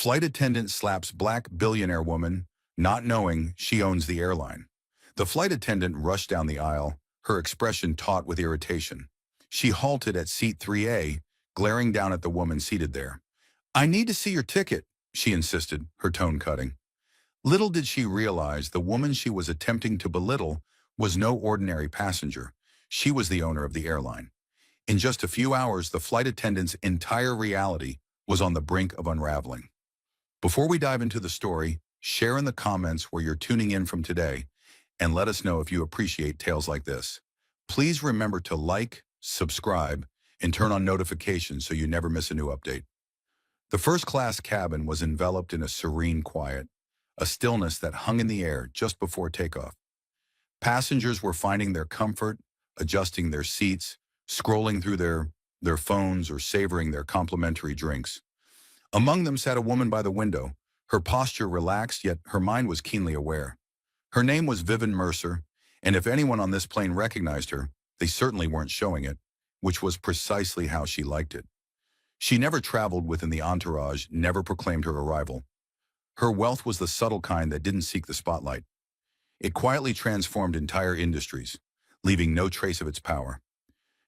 Flight attendant slaps black billionaire woman, not knowing she owns the airline. The flight attendant rushed down the aisle, her expression taut with irritation. She halted at seat 3A, glaring down at the woman seated there. "I need to see your ticket," she insisted, her tone cutting. Little did she realize the woman she was attempting to belittle was no ordinary passenger. She was the owner of the airline. In just a few hours, the flight attendant's entire reality was on the brink of unraveling. Before we dive into the story, share in the comments where you're tuning in from today, and let us know if you appreciate tales like this. Please remember to like, subscribe, and turn on notifications so you never miss a new update. The first-class cabin was enveloped in a serene quiet, a stillness that hung in the air just before takeoff. Passengers were finding their comfort, adjusting their seats, scrolling through their phones, or savoring their complimentary drinks. Among them sat a woman by the window, her posture relaxed, yet her mind was keenly aware. Her name was Vivian Mercer, and if anyone on this plane recognized her, they certainly weren't showing it, which was precisely how she liked it. She never traveled within the entourage, never proclaimed her arrival. Her wealth was the subtle kind that didn't seek the spotlight. It quietly transformed entire industries, leaving no trace of its power.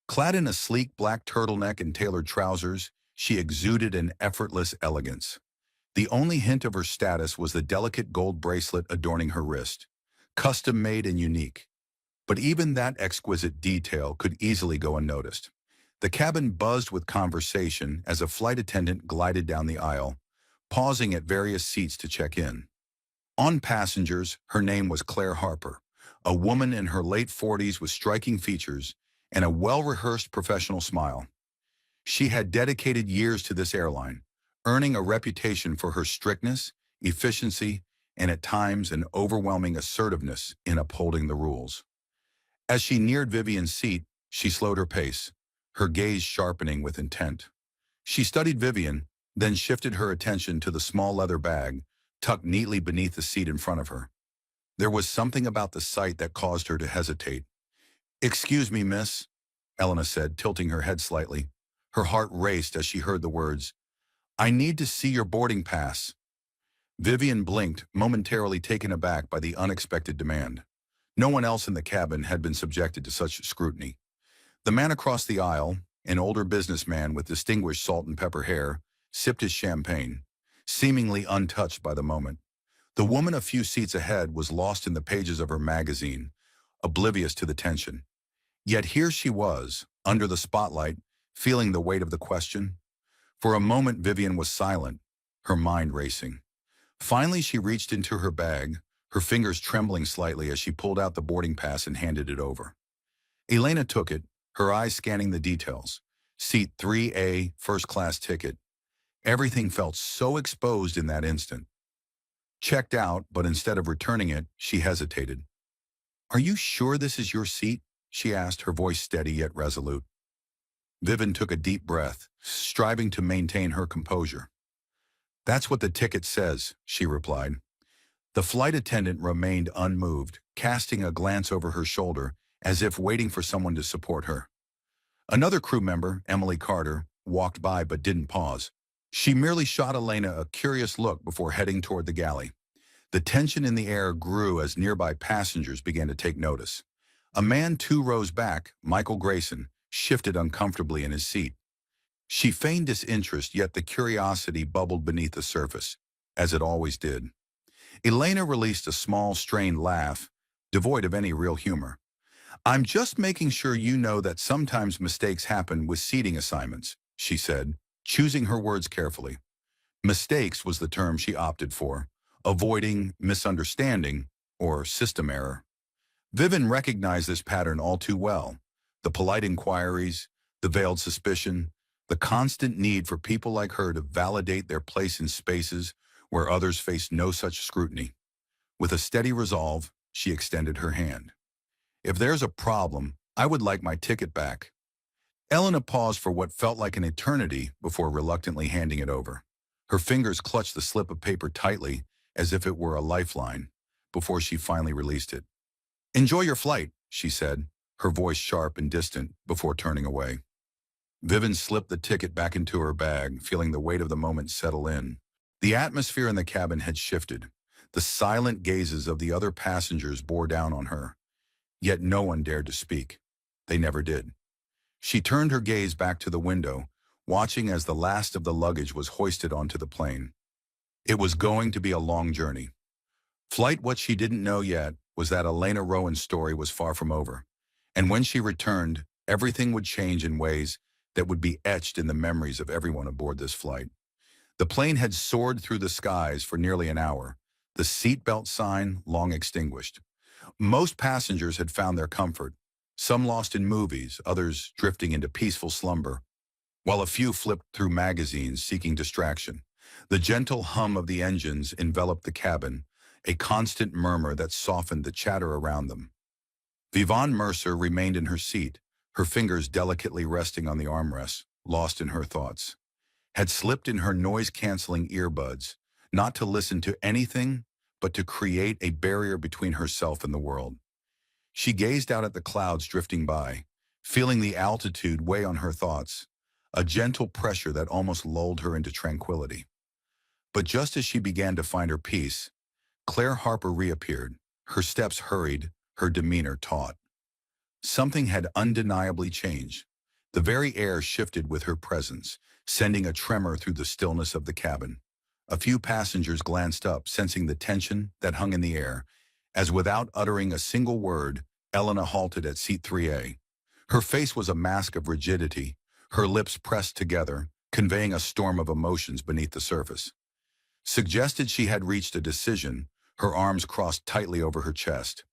Clad in a sleek black turtleneck and tailored trousers, she exuded an effortless elegance. The only hint of her status was the delicate gold bracelet adorning her wrist, custom-made and unique. But even that exquisite detail could easily go unnoticed. The cabin buzzed with conversation as a flight attendant glided down the aisle, pausing at various seats to check in. On passengers, her name was Claire Harper, a woman in her late 40s with striking features and a well-rehearsed professional smile. She had dedicated years to this airline, earning a reputation for her strictness, efficiency, and at times an overwhelming assertiveness in upholding the rules. As she neared Vivian's seat, she slowed her pace, her gaze sharpening with intent. She studied Vivian, then shifted her attention to the small leather bag tucked neatly beneath the seat in front of her. There was something about the sight that caused her to hesitate. "Excuse me, miss," Elena said, tilting her head slightly. Her heart raced as she heard the words, "I need to see your boarding pass." Vivian blinked, momentarily taken aback by the unexpected demand. No one else in the cabin had been subjected to such scrutiny. The man across the aisle, an older businessman with distinguished salt and pepper hair, sipped his champagne, seemingly untouched by the moment. The woman a few seats ahead was lost in the pages of her magazine, oblivious to the tension. Yet here she was, under the spotlight, feeling the weight of the question. For a moment, Vivian was silent, her mind racing. Finally, she reached into her bag, her fingers trembling slightly as she pulled out the boarding pass and handed it over. Elena took it, her eyes scanning the details. Seat 3A, first-class ticket. Everything felt so exposed in that instant. Checked out, but instead of returning it, she hesitated. "Are you sure this is your seat?" she asked, her voice steady yet resolute. Vivian took a deep breath, striving to maintain her composure. "That's what the ticket says," she replied. The flight attendant remained unmoved, casting a glance over her shoulder, as if waiting for someone to support her. Another crew member, Emily Carter, walked by but didn't pause. She merely shot Elena a curious look before heading toward the galley. The tension in the air grew as nearby passengers began to take notice. A man 2 rows back, Michael Grayson, shifted uncomfortably in his seat. She feigned disinterest, yet the curiosity bubbled beneath the surface, as it always did. Elena released a small, strained laugh, devoid of any real humor. "I'm just making sure you know that sometimes mistakes happen with seating assignments," she said, choosing her words carefully. Mistakes was the term she opted for, avoiding misunderstanding or system error. Vivian recognized this pattern all too well. The polite inquiries, the veiled suspicion, the constant need for people like her to validate their place in spaces where others faced no such scrutiny. With a steady resolve, she extended her hand. "If there's a problem, I would like my ticket back." Elena paused for what felt like an eternity before reluctantly handing it over. Her fingers clutched the slip of paper tightly, as if it were a lifeline, before she finally released it. "Enjoy your flight," she said, her voice sharp and distant, before turning away. Vivian slipped the ticket back into her bag, feeling the weight of the moment settle in. The atmosphere in the cabin had shifted. The silent gazes of the other passengers bore down on her. Yet no one dared to speak. They never did. She turned her gaze back to the window, watching as the last of the luggage was hoisted onto the plane. It was going to be a long journey. What she didn't know yet was that Elena Rowan's story was far from over. And when she returned, everything would change in ways that would be etched in the memories of everyone aboard this flight. The plane had soared through the skies for nearly an hour, the seatbelt sign long extinguished. Most passengers had found their comfort, some lost in movies, others drifting into peaceful slumber, while a few flipped through magazines seeking distraction. The gentle hum of the engines enveloped the cabin, a constant murmur that softened the chatter around them. Vivon Mercer remained in her seat, her fingers delicately resting on the armrests, lost in her thoughts. Had slipped in her noise-canceling earbuds, not to listen to anything, but to create a barrier between herself and the world. She gazed out at the clouds drifting by, feeling the altitude weigh on her thoughts, a gentle pressure that almost lulled her into tranquility. But just as she began to find her peace, Claire Harper reappeared, her steps hurried, her demeanor taut. Something had undeniably changed. The very air shifted with her presence, sending a tremor through the stillness of the cabin. A few passengers glanced up, sensing the tension that hung in the air, as without uttering a single word, Elena halted at seat 3A. Her face was a mask of rigidity, her lips pressed together, conveying a storm of emotions beneath the surface. Suggested she had reached a decision, her arms crossed tightly over her chest.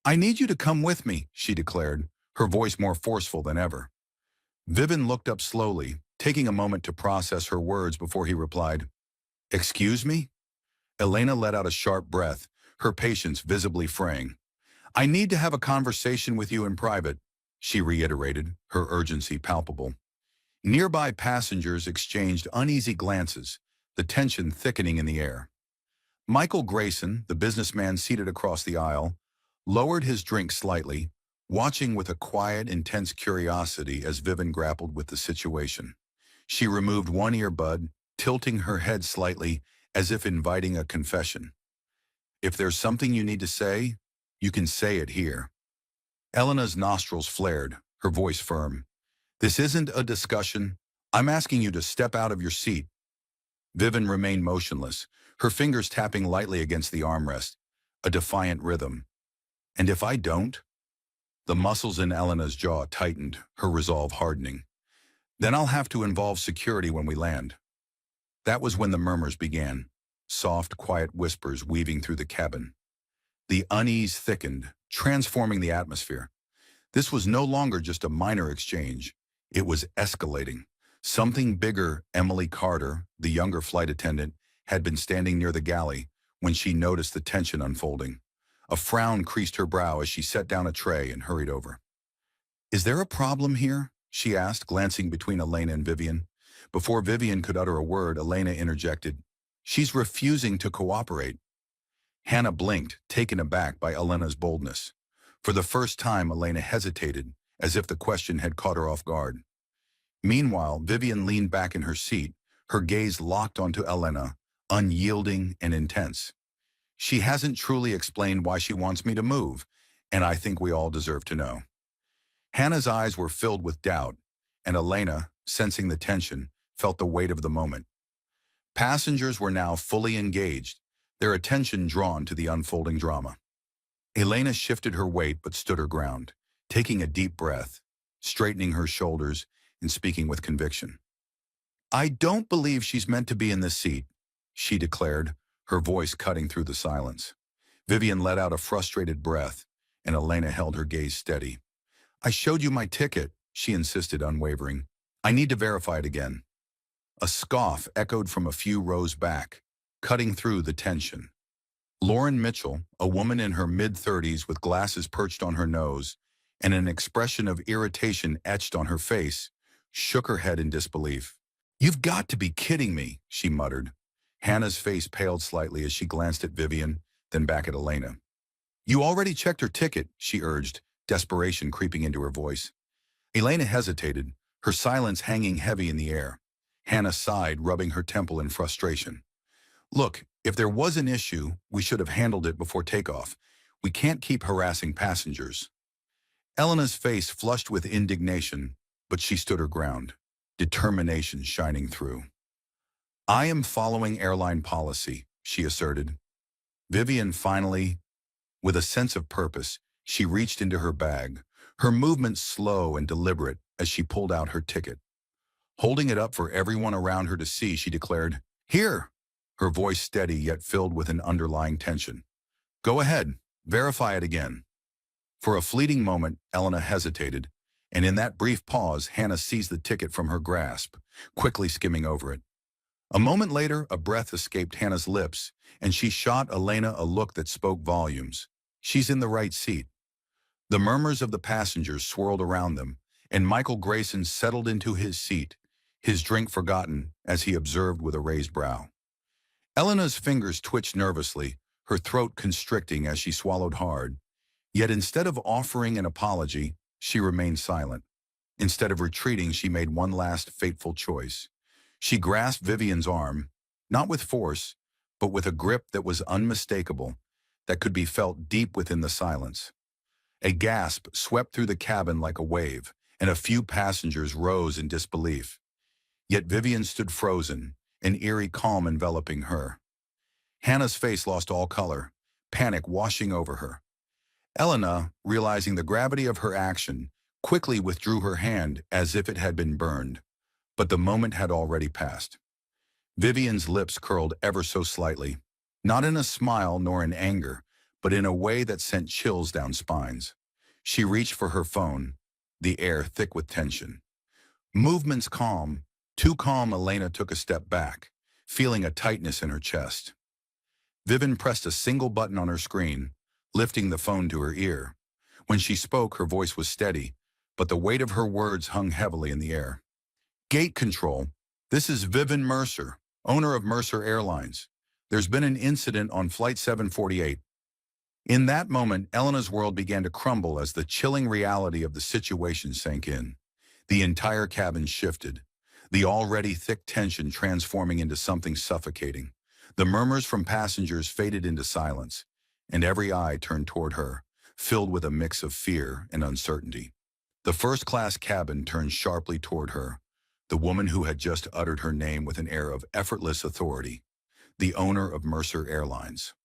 "I need you to come with me," she declared, her voice more forceful than ever. Vivin looked up slowly, taking a moment to process her words before he replied, "Excuse me?" Elena let out a sharp breath, her patience visibly fraying. "I need to have a conversation with you in private," she reiterated, her urgency palpable. Nearby passengers exchanged uneasy glances, the tension thickening in the air. Michael Grayson, the businessman seated across the aisle, lowered his drink slightly, watching with a quiet, intense curiosity as Vivin grappled with the situation. She removed one earbud, tilting her head slightly as if inviting a confession. "If there's something you need to say, you can say it here." Elena's nostrils flared, her voice firm. "This isn't a discussion. I'm asking you to step out of your seat." Vivin remained motionless, her fingers tapping lightly against the armrest, a defiant rhythm. "And if I don't?" The muscles in Elena's jaw tightened, her resolve hardening. "Then I'll have to involve security when we land." That was when the murmurs began, soft, quiet whispers weaving through the cabin. The unease thickened, transforming the atmosphere. This was no longer just a minor exchange. It was escalating. Something bigger. Emily Carter, the younger flight attendant, had been standing near the galley when she noticed the tension unfolding. A frown creased her brow as she set down a tray and hurried over. "Is there a problem here?" she asked, glancing between Elena and Vivian. Before Vivian could utter a word, Elena interjected, "She's refusing to cooperate." Hannah blinked, taken aback by Elena's boldness. For the first time, Elena hesitated, as if the question had caught her off guard. Meanwhile, Vivian leaned back in her seat, her gaze locked onto Elena, unyielding and intense. "She hasn't truly explained why she wants me to move, and I think we all deserve to know." Hannah's eyes were filled with doubt, and Elena, sensing the tension, felt the weight of the moment. Passengers were now fully engaged, their attention drawn to the unfolding drama. Elena shifted her weight but stood her ground, taking a deep breath, straightening her shoulders, and speaking with conviction. "I don't believe she's meant to be in this seat," she declared, her voice cutting through the silence. Vivian let out a frustrated breath, and Elena held her gaze steady. "I showed you my ticket," she insisted, unwavering. "I need to verify it again." A scoff echoed from a few rows back, cutting through the tension. Lauren Mitchell, a woman in her mid-30s with glasses perched on her nose and an expression of irritation etched on her face, shook her head in disbelief. "You've got to be kidding me," she muttered. Hannah's face paled slightly as she glanced at Vivian, then back at Elena. "You already checked her ticket," she urged, desperation creeping into her voice. Elena hesitated, her silence hanging heavy in the air. Hannah sighed, rubbing her temple in frustration. Look, if there was an issue, we should have handled it before takeoff. We can't keep harassing passengers. Elena's face flushed with indignation, but she stood her ground, determination shining through. I am following airline policy, she asserted. Vivian finally, with a sense of purpose, she reached into her bag, her movements slow and deliberate as she pulled out her ticket. Holding it up for everyone around her to see, she declared, "Here!" Her voice steady yet filled with an underlying tension. "Go ahead, verify it again." For a fleeting moment, Elena hesitated, and in that brief pause, Hannah seized the ticket from her grasp, quickly skimming over it. A moment later, a breath escaped Hannah's lips, and she shot Elena a look that spoke volumes. She's in the right seat. The murmurs of the passengers swirled around them, and Michael Grayson settled into his seat, his drink forgotten as he observed with a raised brow. Elena's fingers twitched nervously, her throat constricting as she swallowed hard. Yet instead of offering an apology, she remained silent. Instead of retreating, she made one last fateful choice. She grasped Vivian's arm, not with force, but with a grip that was unmistakable, that could be felt deep within the silence. A gasp swept through the cabin like a wave, and a few passengers rose in disbelief. Yet Vivian stood frozen, an eerie calm enveloping her. Hannah's face lost all color, panic washing over her. Elena, realizing the gravity of her action, quickly withdrew her hand as if it had been burned, but the moment had already passed. Vivian's lips curled ever so slightly, not in a smile nor in anger, but in a way that sent chills down spines. She reached for her phone, the air thick with tension. Movements calm, too calm. Elena took a step back, feeling a tightness in her chest. Vivian pressed a single button on her screen, lifting the phone to her ear. When she spoke, her voice was steady, but the weight of her words hung heavily in the air. "Gate control. This is Vivian Mercer, owner of Mercer Airlines. There's been an incident on Flight 748. In that moment, Elena's world began to crumble as the chilling reality of the situation sank in. The entire cabin shifted, the already thick tension transforming into something suffocating. The murmurs from passengers faded into silence, and every eye turned toward her, filled with a mix of fear and uncertainty. The first-class cabin turned sharply toward her, the woman who had just uttered her name with an air of effortless authority, the owner of Mercer Airlines.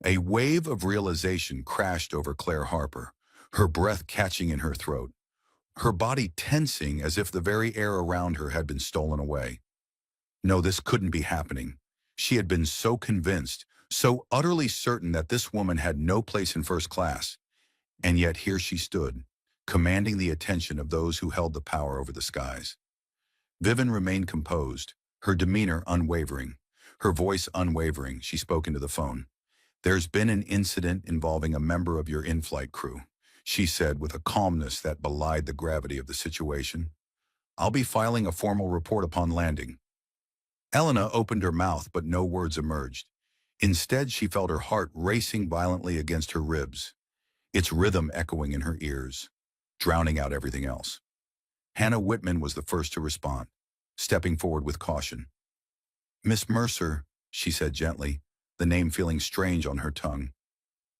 A wave of realization crashed over Claire Harper, her breath catching in her throat, her body tensing as if the very air around her had been stolen away. No, this couldn't be happening. She had been so convinced, so utterly certain that this woman had no place in first class, and yet here she stood, commanding the attention of those who held the power over the skies. Vivian remained composed, her demeanor unwavering, her voice unwavering. She spoke into the phone. "There's been an incident involving a member of your in-flight crew," she said with a calmness that belied the gravity of the situation. "I'll be filing a formal report upon landing." Elena opened her mouth, but no words emerged. Instead, she felt her heart racing violently against her ribs, its rhythm echoing in her ears, drowning out everything else. Hannah Whitman was the first to respond, stepping forward with caution. "Miss Mercer," she said gently, the name feeling strange on her tongue.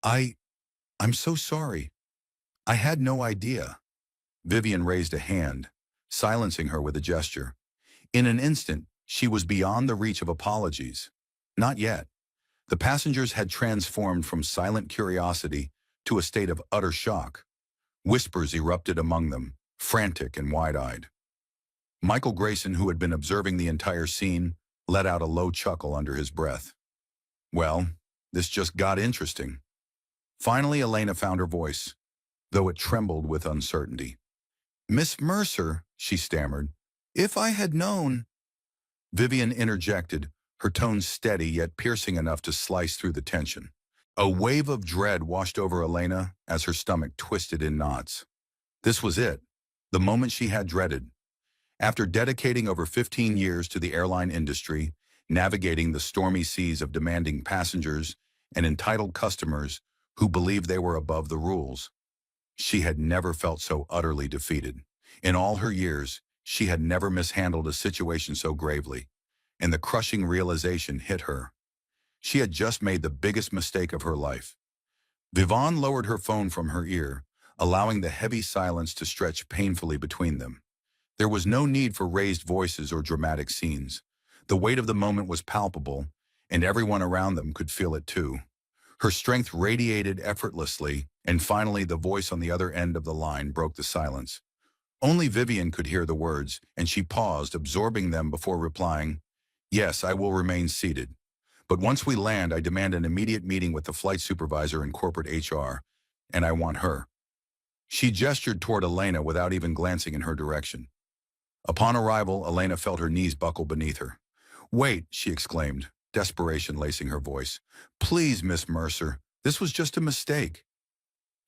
I'm so sorry. I had no idea." Vivian raised a hand, silencing her with a gesture. In an instant, she was beyond the reach of apologies. Not yet. The passengers had transformed from silent curiosity to a state of utter shock. Whispers erupted among them, frantic and wide-eyed. Michael Grayson, who had been observing the entire scene, let out a low chuckle under his breath. "Well, this just got interesting." Finally, Elena found her voice, though it trembled with uncertainty. "Miss Mercer," she stammered, "if I had known—" Vivian interjected, her tone steady yet piercing enough to slice through the tension. A wave of dread washed over Elena as her stomach twisted in knots. This was it, the moment she had dreaded. After dedicating over 15 years to the airline industry, navigating the stormy seas of demanding passengers and entitled customers who believed they were above the rules, she had never felt so utterly defeated. In all her years, she had never mishandled a situation so gravely, and the crushing realization hit her, She had just made the biggest mistake of her life. Vivon lowered her phone from her ear, allowing the heavy silence to stretch painfully between them. There was no need for raised voices or dramatic scenes. The weight of the moment was palpable, and everyone around them could feel it too. Her strength radiated effortlessly, and finally the voice on the other end of the line broke the silence. Only Vivian could hear the words, and she paused, absorbing them before replying, "Yes, I will remain seated. But once we land, I demand an immediate meeting with the flight supervisor and corporate HR, and I want her." She gestured toward Elena without even glancing in her direction. Upon arrival, Elena felt her knees buckle beneath her. "Wait," she exclaimed, desperation lacing her voice. "Please, Miss Mercer, this was just a mistake."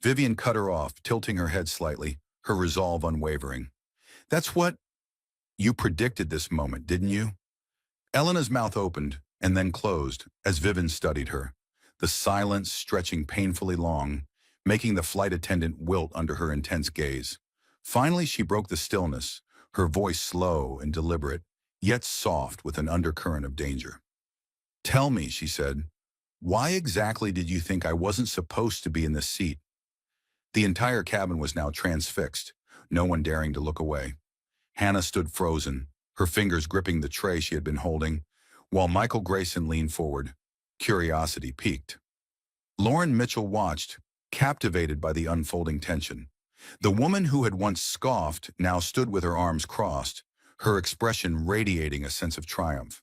Vivian cut her off, tilting her head slightly, her resolve unwavering. "That's what you predicted this moment, didn't you?" Elena's mouth opened and then closed as Vivian studied her, the silence stretching painfully long, making the flight attendant wilt under her intense gaze. Finally, she broke the stillness, her voice slow and deliberate, yet soft with an undercurrent of danger. "Tell me," she said, "why exactly did you think I wasn't supposed to be in this seat?" The entire cabin was now transfixed, no one daring to look away. Hannah stood frozen, her fingers gripping the tray she had been holding, while Michael Grayson leaned forward, curiosity piqued. Lauren Mitchell watched, captivated by the unfolding tension. The woman who had once scoffed now stood with her arms crossed, her expression radiating a sense of triumph.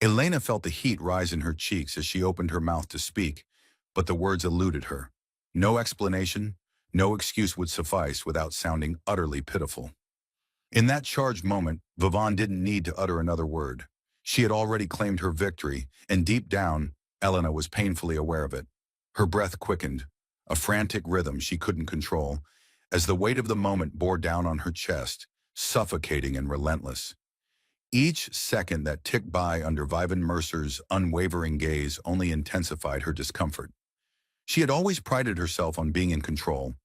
Elena felt the heat rise in her cheeks as she opened her mouth to speak, but the words eluded her. No explanation, no excuse would suffice without sounding utterly pitiful. In that charged moment, Vivon didn't need to utter another word. She had already claimed her victory, and deep down, Elena was painfully aware of it. Her breath quickened, a frantic rhythm she couldn't control, as the weight of the moment bore down on her chest, suffocating and relentless. Each second that ticked by under Vivian Mercer's unwavering gaze only intensified her discomfort. She had always prided herself on being in control,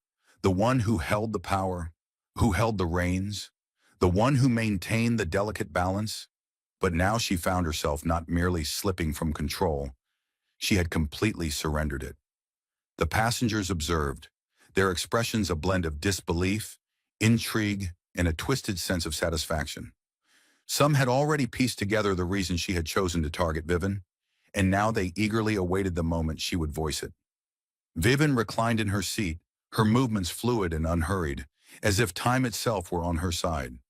the one who held the power, who held the reins, the one who maintained the delicate balance. But now she found herself not merely slipping from control, she had completely surrendered it. The passengers observed, their expressions a blend of disbelief, intrigue, and a twisted sense of satisfaction. Some had already pieced together the reason she had chosen to target Vivian, and now they eagerly awaited the moment she would voice it. Vivian reclined in her seat, her movements fluid and unhurried, as if time itself were on her side.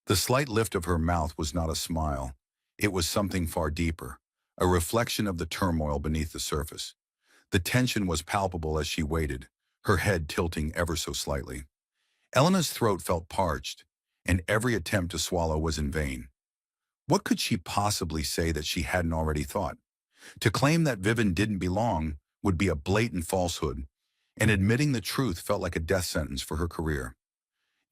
The slight lift of her mouth was not a smile. It was something far deeper, a reflection of the turmoil beneath the surface. The tension was palpable as she waited, her head tilting ever so slightly. Elena's throat felt parched, and every attempt to swallow was in vain. What could she possibly say that she hadn't already thought? To claim that Vivian didn't belong would be a blatant falsehood, and admitting the truth felt like a death sentence for her career.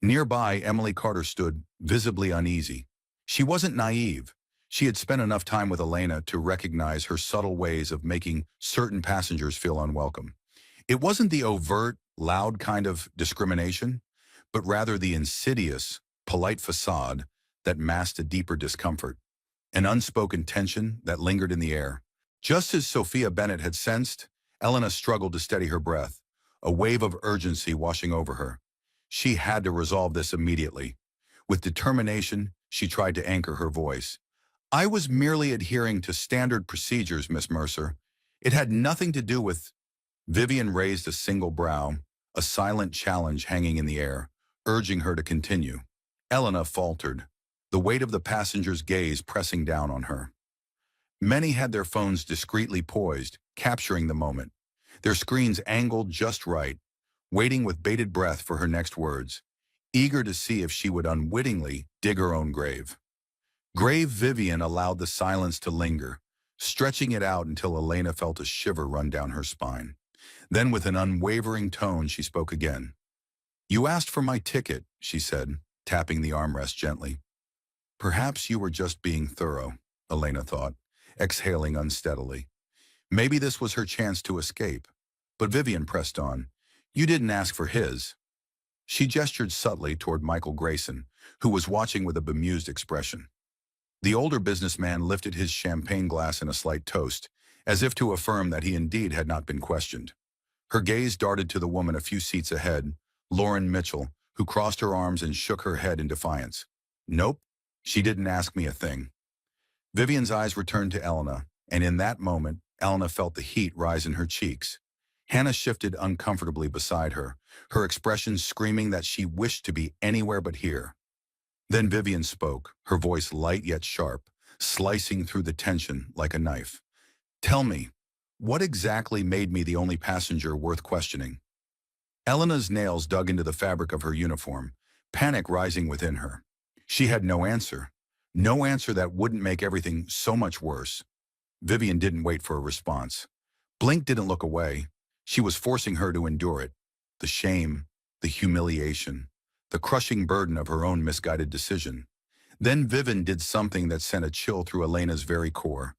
Nearby, Emily Carter stood, visibly uneasy. She wasn't naive. She had spent enough time with Elena to recognize her subtle ways of making certain passengers feel unwelcome. It wasn't the overt, loud kind of discrimination, but rather the insidious, polite facade that masked a deeper discomfort, an unspoken tension that lingered in the air. Just as Sophia Bennett had sensed, Elena struggled to steady her breath, a wave of urgency washing over her. She had to resolve this immediately. With determination, she tried to anchor her voice. "I was merely adhering to standard procedures, Miss Mercer. It had nothing to do with—" Vivian raised a single brow, a silent challenge hanging in the air, urging her to continue. Elena faltered, the weight of the passenger's gaze pressing down on her. Many had their phones discreetly poised, capturing the moment, their screens angled just right, waiting with bated breath for her next words, eager to see if she would unwittingly dig her own grave. Grave Vivian allowed the silence to linger, stretching it out until Elena felt a shiver run down her spine. Then with an unwavering tone, she spoke again. "You asked for my ticket," she said, tapping the armrest gently. "Perhaps you were just being thorough," Elena thought, exhaling unsteadily. Maybe this was her chance to escape. But Vivian pressed on. "You didn't ask for his." She gestured subtly toward Michael Grayson, who was watching with a bemused expression. The older businessman lifted his champagne glass in a slight toast, as if to affirm that he indeed had not been questioned. Her gaze darted to the woman a few seats ahead, Lauren Mitchell, who crossed her arms and shook her head in defiance. Nope, she didn't ask me a thing. Vivian's eyes returned to Elena, and in that moment, Elena felt the heat rise in her cheeks. Hannah shifted uncomfortably beside her, her expression screaming that she wished to be anywhere but here. Then Vivian spoke, her voice light yet sharp, slicing through the tension like a knife. Tell me, what exactly made me the only passenger worth questioning? Elena's nails dug into the fabric of her uniform, panic rising within her. She had no answer. No answer that wouldn't make everything so much worse. Vivian didn't wait for a response. Blink didn't look away. She was forcing her to endure it. The shame, the humiliation, the crushing burden of her own misguided decision. Then Vivian did something that sent a chill through Elena's very core.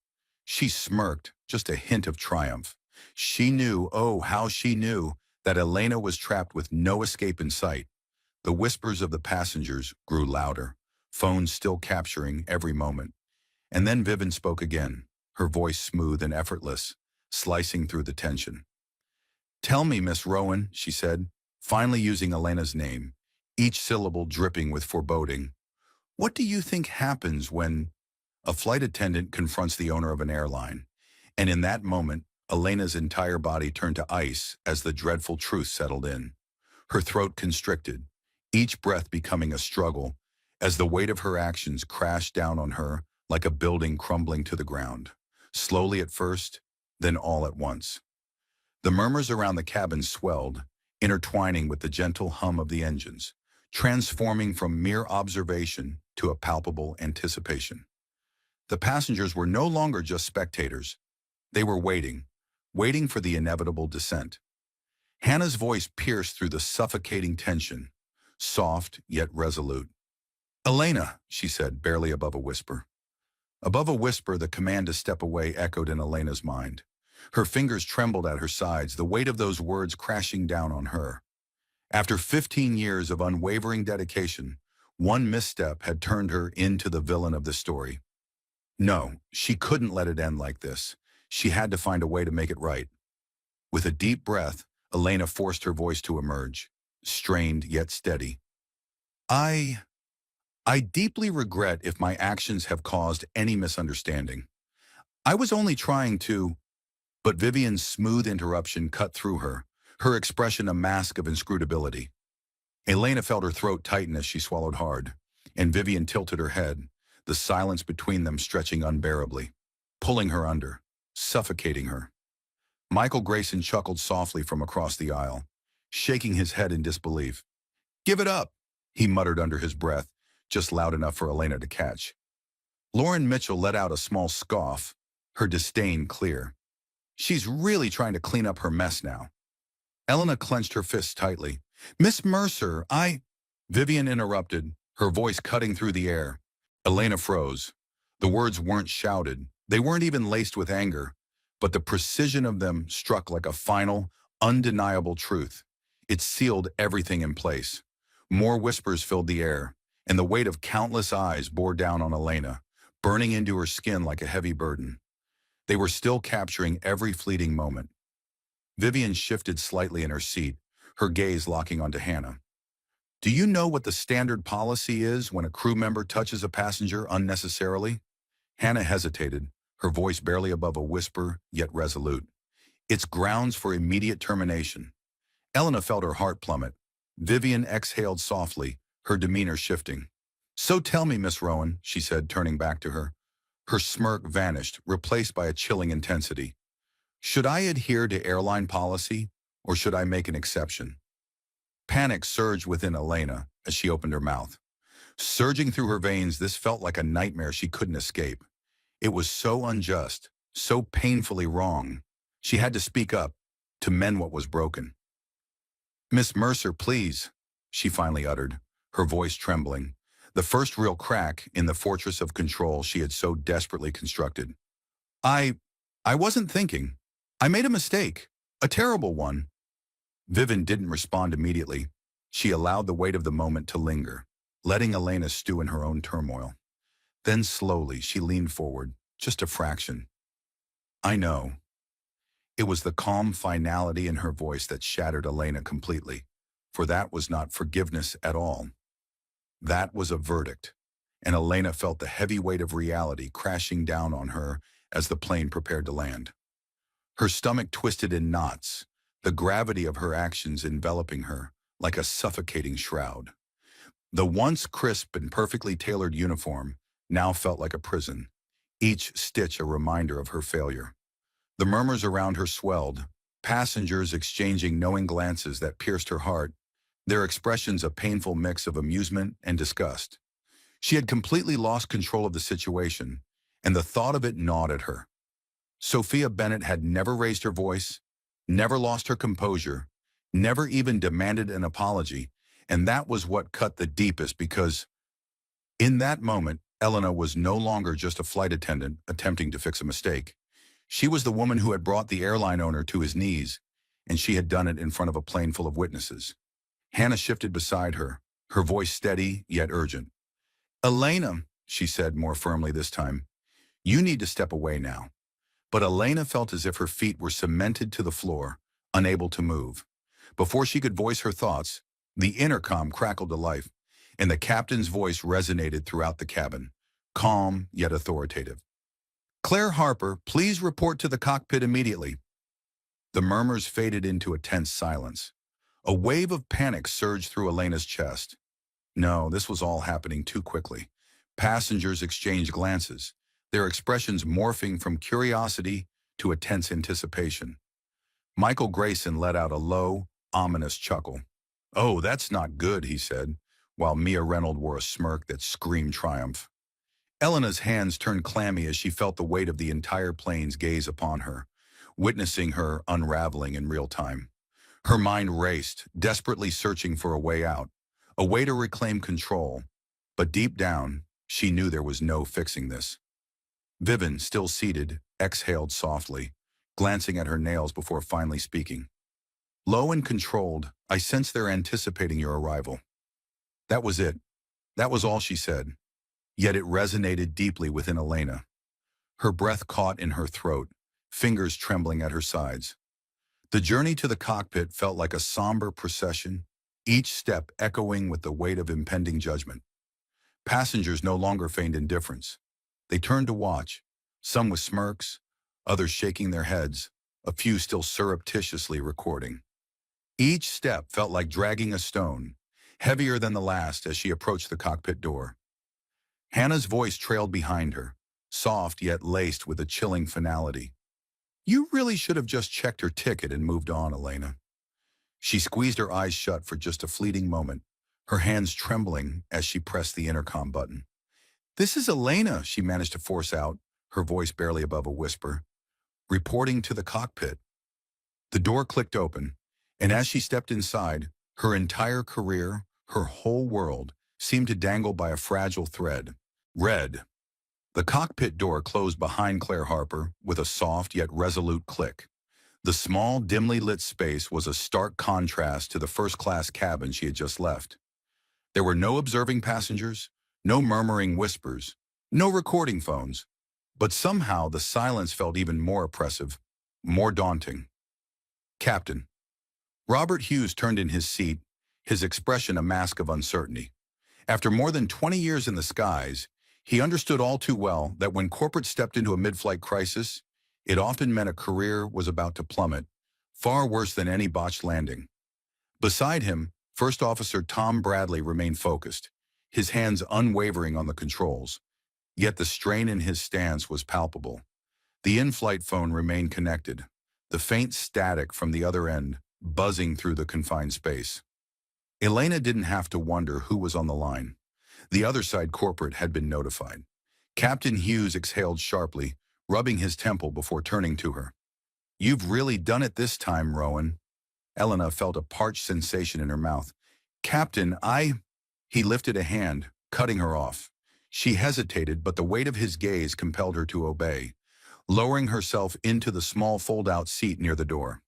She smirked, just a hint of triumph. She knew, oh, how she knew, that Elena was trapped with no escape in sight. The whispers of the passengers grew louder, phones still capturing every moment. And then Vivian spoke again, her voice smooth and effortless, slicing through the tension. Tell me, Miss Rowan, she said, finally using Elena's name, each syllable dripping with foreboding. What do you think happens when a flight attendant confronts the owner of an airline? And in that moment, Elena's entire body turned to ice as the dreadful truth settled in. Her throat constricted, each breath becoming a struggle, as the weight of her actions crashed down on her like a building crumbling to the ground. Slowly at first, then all at once. The murmurs around the cabin swelled, intertwining with the gentle hum of the engines, transforming from mere observation to a palpable anticipation. The passengers were no longer just spectators. They were waiting for the inevitable descent. Hannah's voice pierced through the suffocating tension, soft yet resolute. Elena, she said, barely above a whisper. Above a whisper, the command to step away echoed in Elena's mind. Her fingers trembled at her sides, the weight of those words crashing down on her. After 15 years of unwavering dedication, one misstep had turned her into the villain of the story. No, she couldn't let it end like this. She had to find a way to make it right. With a deep breath, Elena forced her voice to emerge, strained yet steady. I deeply regret if my actions have caused any misunderstanding. I was only trying to... But Vivian's smooth interruption cut through her, her expression a mask of inscrutability. Elena felt her throat tighten as she swallowed hard, and Vivian tilted her head, the silence between them stretching unbearably, pulling her under, suffocating her. Michael Grayson chuckled softly from across the aisle, shaking his head in disbelief. Give it up, he muttered under his breath, just loud enough for Elena to catch. Lauren Mitchell let out a small scoff, her disdain clear. She's really trying to clean up her mess now. Elena clenched her fists tightly. Miss Mercer, Vivian interrupted, her voice cutting through the air. Elena froze. The words weren't shouted. They weren't even laced with anger, but the precision of them struck like a final, undeniable truth. It sealed everything in place. More whispers filled the air, and the weight of countless eyes bore down on Elena, burning into her skin like a heavy burden. They were still capturing every fleeting moment. Vivian shifted slightly in her seat, her gaze locking onto Hannah. Do you know what the standard policy is when a crew member touches a passenger unnecessarily? Hannah hesitated, her voice barely above a whisper, yet resolute. It's grounds for immediate termination. Elena felt her heart plummet. Vivian exhaled softly, her demeanor shifting. So tell me, Miss Rowan, she said, turning back to her. Her smirk vanished, replaced by a chilling intensity. Should I adhere to airline policy, or should I make an exception? Panic surged within Elena as she opened her mouth. Surging through her veins, this felt like a nightmare she couldn't escape. It was so unjust, so painfully wrong. She had to speak up, to mend what was broken. Miss Mercer, please, she finally uttered, her voice trembling. The first real crack in the fortress of control she had so desperately constructed. I wasn't thinking. I made a mistake, a terrible one. Vivian didn't respond immediately. She allowed the weight of the moment to linger, letting Elena stew in her own turmoil. Then slowly she leaned forward, just a fraction. I know, It was the calm finality in her voice that shattered Elena completely, for that was not forgiveness at all. That was a verdict, and Elena felt the heavy weight of reality crashing down on her as the plane prepared to land. Her stomach twisted in knots, the gravity of her actions enveloping her like a suffocating shroud. The once crisp and perfectly tailored uniform now felt like a prison, each stitch a reminder of her failure. The murmurs around her swelled, passengers exchanging knowing glances that pierced her heart, their expressions a painful mix of amusement and disgust. She had completely lost control of the situation, and the thought of it gnawed at her. Sophia Bennett had never raised her voice, never lost her composure, never even demanded an apology, and that was what cut the deepest because, in that moment, Elena was no longer just a flight attendant attempting to fix a mistake. She was the woman who had brought the airline owner to his knees, and she had done it in front of a plane full of witnesses. Hannah shifted beside her, her voice steady yet urgent. "Elena," she said more firmly this time, "you need to step away now." But Elena felt as if her feet were cemented to the floor, unable to move. Before she could voice her thoughts, the intercom crackled to life, and the captain's voice resonated throughout the cabin, calm yet authoritative. "Claire Harper, please report to the cockpit immediately." The murmurs faded into a tense silence. A wave of panic surged through Elena's chest. No, this was all happening too quickly. Passengers exchanged glances, their expressions morphing from curiosity to a tense anticipation. Michael Grayson let out a low, ominous chuckle. "Oh, that's not good," he said, while Mia Reynolds wore a smirk that screamed triumph. Elena's hands turned clammy as she felt the weight of the entire plane's gaze upon her, witnessing her unraveling in real time. Her mind raced, desperately searching for a way out, a way to reclaim control. But deep down, she knew there was no fixing this. Vivian, still seated, exhaled softly, glancing at her nails before finally speaking. "Low and controlled, I sense they're anticipating your arrival." That was it. That was all she said. Yet it resonated deeply within Elena. Her breath caught in her throat, fingers trembling at her sides. The journey to the cockpit felt like a somber procession, each step echoing with the weight of impending judgment. Passengers no longer feigned indifference. They turned to watch, some with smirks, others shaking their heads, a few still surreptitiously recording. Each step felt like dragging a stone, heavier than the last as she approached the cockpit door. Hannah's voice trailed behind her, soft yet laced with a chilling finality. "You really should have just checked her ticket and moved on, Elena." She squeezed her eyes shut for just a fleeting moment, her hands trembling as she pressed the intercom button. "This is Elena," she managed to force out, her voice barely above a whisper, "reporting to the cockpit." The door clicked open, and as she stepped inside, her entire career, her whole world, seemed to dangle by a fragile thread. Red. The cockpit door closed behind Claire Harper with a soft yet resolute click. The small, dimly lit space was a stark contrast to the first-class cabin she had just left. There were no observing passengers, no murmuring whispers, no recording phones. But somehow the silence felt even more oppressive, more daunting. "Captain." Robert Hughes turned in his seat, his expression a mask of uncertainty. After more than 20 years in the skies, he understood all too well that when corporate stepped into a mid-flight crisis, it often meant a career was about to plummet, far worse than any botched landing. Beside him, First Officer Tom Bradley remained focused, his hands unwavering on the controls. Yet the strain in his stance was palpable. The in-flight phone remained connected, the faint static from the other end buzzing through the confined space. Elena didn't have to wonder who was on the line. The other side corporate had been notified. Captain Hughes exhaled sharply, rubbing his temple before turning to her. "You've really done it this time, Rowan." Elena felt a parched sensation in her mouth. "Captain, He lifted a hand, cutting her off. She hesitated, but the weight of his gaze compelled her to obey, lowering herself into the small fold-out seat near the door.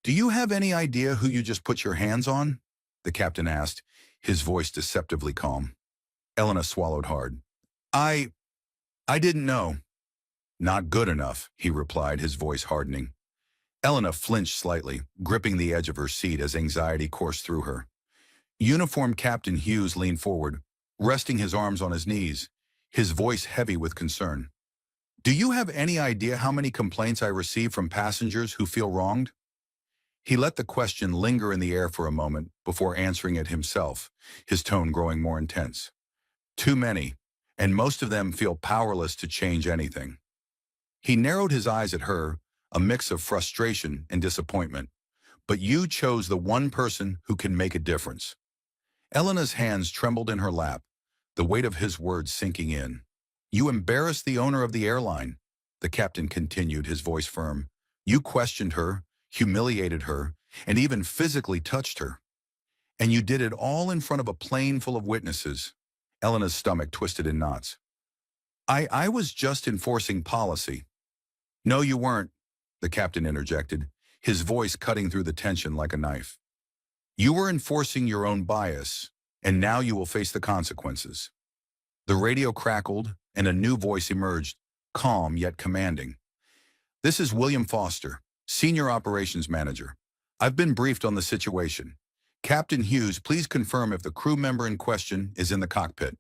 "Do you have any idea who you just put your hands on?" the captain asked, his voice deceptively calm. Elena swallowed hard. I didn't know." "Not good enough," he replied, his voice hardening. Elena flinched slightly, gripping the edge of her seat as anxiety coursed through her. Uniformed Captain Hughes leaned forward, resting his arms on his knees, his voice heavy with concern. "Do you have any idea how many complaints I receive from passengers who feel wronged?" He let the question linger in the air for a moment before answering it himself, his tone growing more intense. "Too many, and most of them feel powerless to change anything." He narrowed his eyes at her, a mix of frustration and disappointment. "But you chose the one person who can make a difference." Elena's hands trembled in her lap, the weight of his words sinking in. "You embarrassed the owner of the airline," the captain continued, his voice firm. "You questioned her, humiliated her, and even physically touched her. And you did it all in front of a plane full of witnesses." Elena's stomach twisted in knots. I was just enforcing policy." "No, you weren't," the captain interjected, his voice cutting through the tension like a knife. "You were enforcing your own bias, and now you will face the consequences." The radio crackled, and a new voice emerged, calm yet commanding. "This is William Foster, Senior Operations Manager. I've been briefed on the situation. Captain Hughes, please confirm if the crew member in question is in the cockpit."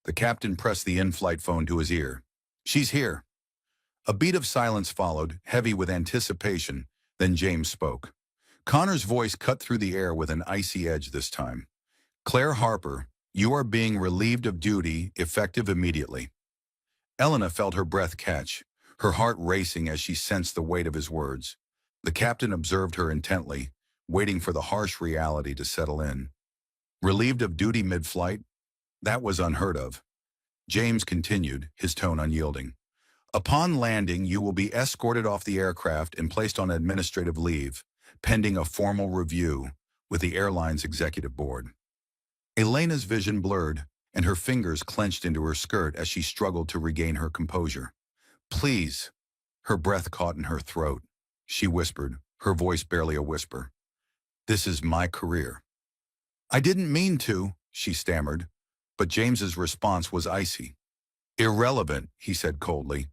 The captain pressed the in-flight phone to his ear. "She's here." A beat of silence followed, heavy with anticipation, then James spoke. Connor's voice cut through the air with an icy edge this time. "Claire Harper, you are being relieved of duty, effective immediately." Elena felt her breath catch, her heart racing as she sensed the weight of his words. The captain observed her intently, waiting for the harsh reality to settle in. Relieved of duty mid-flight? That was unheard of. James continued, his tone unyielding. "Upon landing, you will be escorted off the aircraft and placed on administrative leave, pending a formal review with the airline's executive board." Elena's vision blurred, and her fingers clenched into her skirt as she struggled to regain her composure. "Please." Her breath caught in her throat. She whispered, her voice barely a whisper. "This is my career." "I didn't mean to," she stammered, but James's response was icy. "Irrelevant," he said coldly.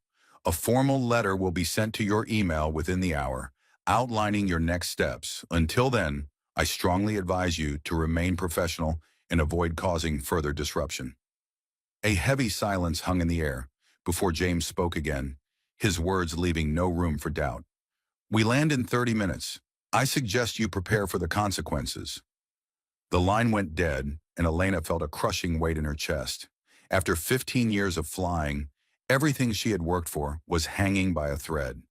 "A formal letter will be sent to your email within the hour, outlining your next steps. Until then, I strongly advise you to remain professional and avoid causing further disruption." A heavy silence hung in the air before James spoke again, his words leaving no room for doubt. "We land in 30 minutes. I suggest you prepare for the consequences." The line went dead, and Elena felt a crushing weight in her chest. After 15 years of flying, everything she had worked for was hanging by a thread.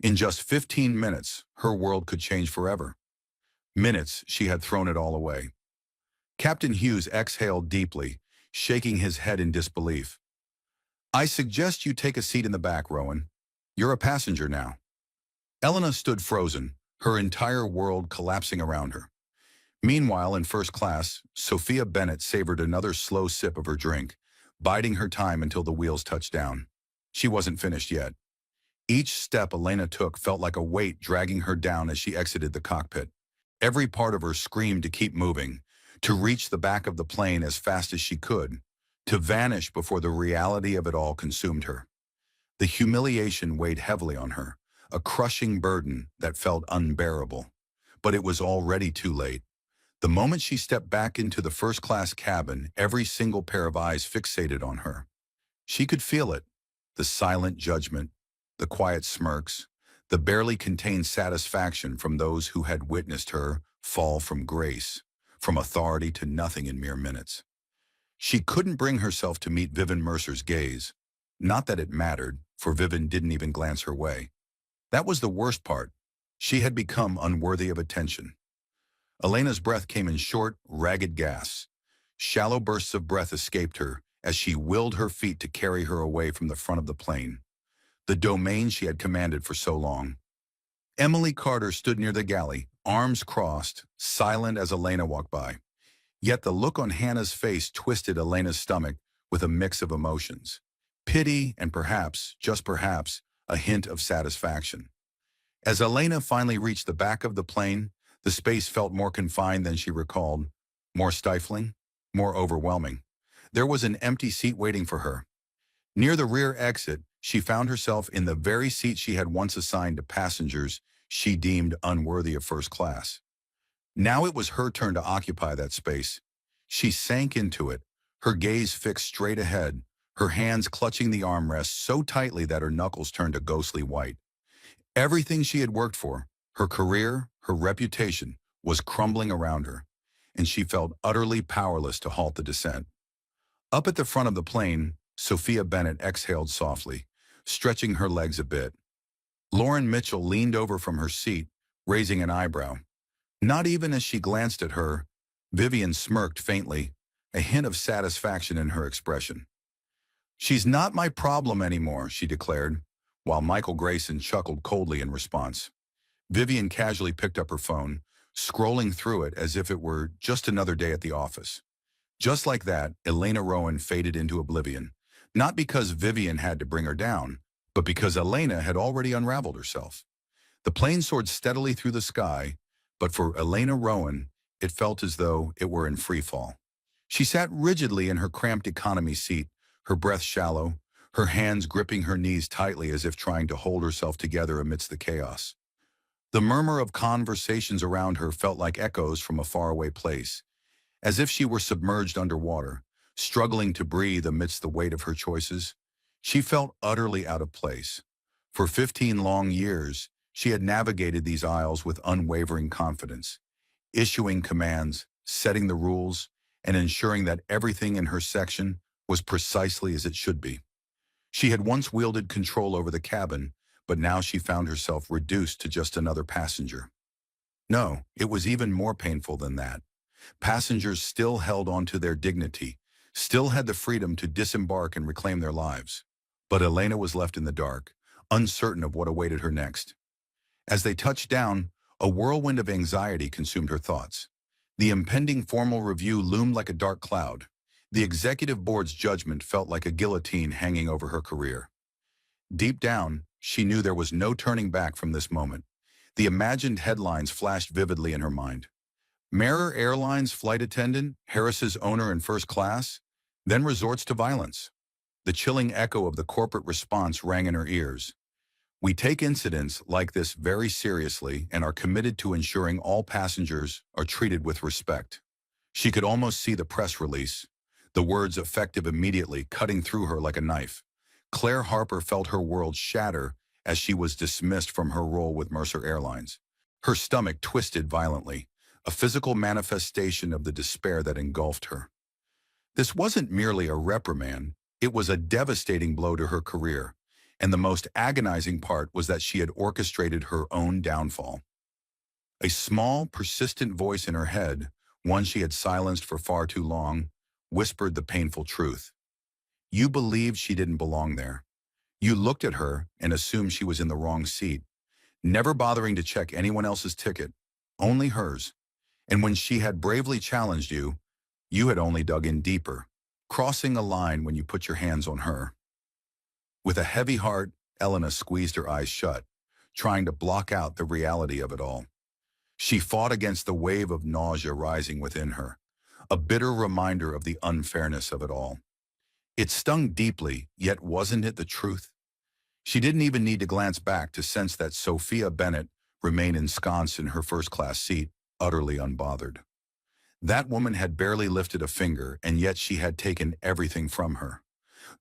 In just 15 minutes, her world could change forever. Minutes, she had thrown it all away. Captain Hughes exhaled deeply, shaking his head in disbelief. "I suggest you take a seat in the back, Rowan. You're a passenger now." Elena stood frozen, her entire world collapsing around her. Meanwhile, in first class, Sophia Bennett savored another slow sip of her drink, biding her time until the wheels touched down. She wasn't finished yet. Each step Elena took felt like a weight dragging her down as she exited the cockpit. Every part of her screamed to keep moving, to reach the back of the plane as fast as she could, to vanish before the reality of it all consumed her. The humiliation weighed heavily on her, a crushing burden that felt unbearable. But it was already too late. The moment she stepped back into the first-class cabin, every single pair of eyes fixated on her. She could feel it, the silent judgment, the quiet smirks, the barely contained satisfaction from those who had witnessed her fall from grace, from authority to nothing in mere minutes. She couldn't bring herself to meet Vivian Mercer's gaze. Not that it mattered, for Vivian didn't even glance her way. That was the worst part. She had become unworthy of attention. Elena's breath came in short, ragged gasps. Shallow bursts of breath escaped her as she willed her feet to carry her away from the front of the plane, the domain she had commanded for so long. Emily Carter stood near the galley, arms crossed, silent as Elena walked by. Yet the look on Hannah's face twisted Elena's stomach with a mix of emotions. Pity and perhaps, just perhaps, a hint of satisfaction. As Elena finally reached the back of the plane, the space felt more confined than she recalled, more stifling, more overwhelming. There was an empty seat waiting for her. Near the rear exit, she found herself in the very seat she had once assigned to passengers she deemed unworthy of first class. Now it was her turn to occupy that space. She sank into it, her gaze fixed straight ahead, her hands clutching the armrest so tightly that her knuckles turned a ghostly white. Everything she had worked for, her career, her reputation, was crumbling around her, and she felt utterly powerless to halt the descent. Up at the front of the plane, Sophia Bennett exhaled softly, stretching her legs a bit. Lauren Mitchell leaned over from her seat, raising an eyebrow. Not even as she glanced at her, Vivian smirked faintly, a hint of satisfaction in her expression. "She's not my problem anymore," she declared, while Michael Grayson chuckled coldly in response. Vivian casually picked up her phone, scrolling through it as if it were just another day at the office. Just like that, Elena Rowan faded into oblivion, not because Vivian had to bring her down, but because Elena had already unraveled herself. The plane soared steadily through the sky, but for Elena Rowan, it felt as though it were in free fall. She sat rigidly in her cramped economy seat, her breath shallow, her hands gripping her knees tightly as if trying to hold herself together amidst the chaos. The murmur of conversations around her felt like echoes from a faraway place, as if she were submerged underwater, struggling to breathe amidst the weight of her choices. She felt utterly out of place. For 15 long years, she had navigated these aisles with unwavering confidence, issuing commands, setting the rules, and ensuring that everything in her section was precisely as it should be. She had once wielded control over the cabin, but now she found herself reduced to just another passenger. No, it was even more painful than that. Passengers still held on to their dignity, still had the freedom to disembark and reclaim their lives. But Elena was left in the dark, uncertain of what awaited her next. As they touched down, a whirlwind of anxiety consumed her thoughts. The impending formal review loomed like a dark cloud. The executive board's judgment felt like a guillotine hanging over her career. Deep down, she knew there was no turning back from this moment. The imagined headlines flashed vividly in her mind. Mirror Airlines flight attendant, Harris's owner in first class, then resorts to violence. The chilling echo of the corporate response rang in her ears. "We take incidents like this very seriously and are committed to ensuring all passengers are treated with respect." She could almost see the press release, the words effective immediately, cutting through her like a knife. Claire Harper felt her world shatter as she was dismissed from her role with Mercer Airlines. Her stomach twisted violently, a physical manifestation of the despair that engulfed her. This wasn't merely a reprimand, it was a devastating blow to her career, and the most agonizing part was that she had orchestrated her own downfall. A small, persistent voice in her head, one she had silenced for far too long, whispered the painful truth. You believed she didn't belong there. You looked at her and assumed she was in the wrong seat, never bothering to check anyone else's ticket, only hers. And when she had bravely challenged you, you had only dug in deeper, crossing a line when you put your hands on her. With a heavy heart, Elena squeezed her eyes shut, trying to block out the reality of it all. She fought against the wave of nausea rising within her, a bitter reminder of the unfairness of it all. It stung deeply, yet wasn't it the truth? She didn't even need to glance back to sense that Sophia Bennett remained ensconced in her first-class seat, utterly unbothered. That woman had barely lifted a finger, and yet she had taken everything from her.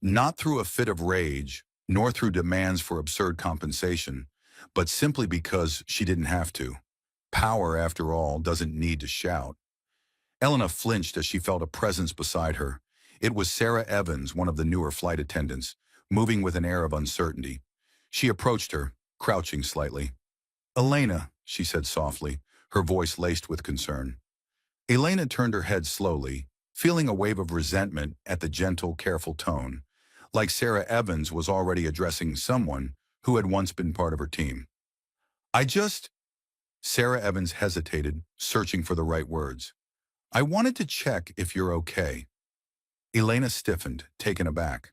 Not through a fit of rage, nor through demands for absurd compensation, but simply because she didn't have to. Power, after all, doesn't need to shout. Elena flinched as she felt a presence beside her. It was Sarah Evans, one of the newer flight attendants, moving with an air of uncertainty. She approached her, crouching slightly. "Elena," she said softly, her voice laced with concern. Elena turned her head slowly, feeling a wave of resentment at the gentle, careful tone, like Sarah Evans was already addressing someone who had once been part of her team. Sarah Evans hesitated, searching for the right words. "I wanted to check if you're okay." Elena stiffened, taken aback.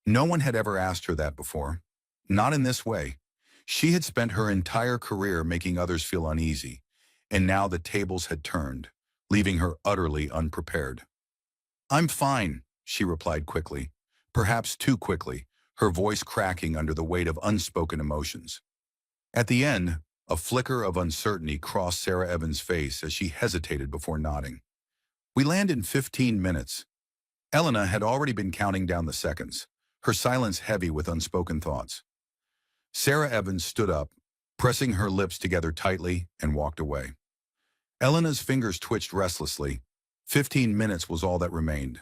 No one had ever asked her that before. Not in this way. She had spent her entire career making others feel uneasy, and now the tables had turned, leaving her utterly unprepared. "I'm fine," she replied quickly, perhaps too quickly, her voice cracking under the weight of unspoken emotions. At the end, A flicker of uncertainty crossed Sarah Evans' face as she hesitated before nodding. "We land in 15 minutes." Elena had already been counting down the seconds, her silence heavy with unspoken thoughts. Sarah Evans stood up, pressing her lips together tightly, and walked away. Elena's fingers twitched restlessly. 15 minutes was all that remained.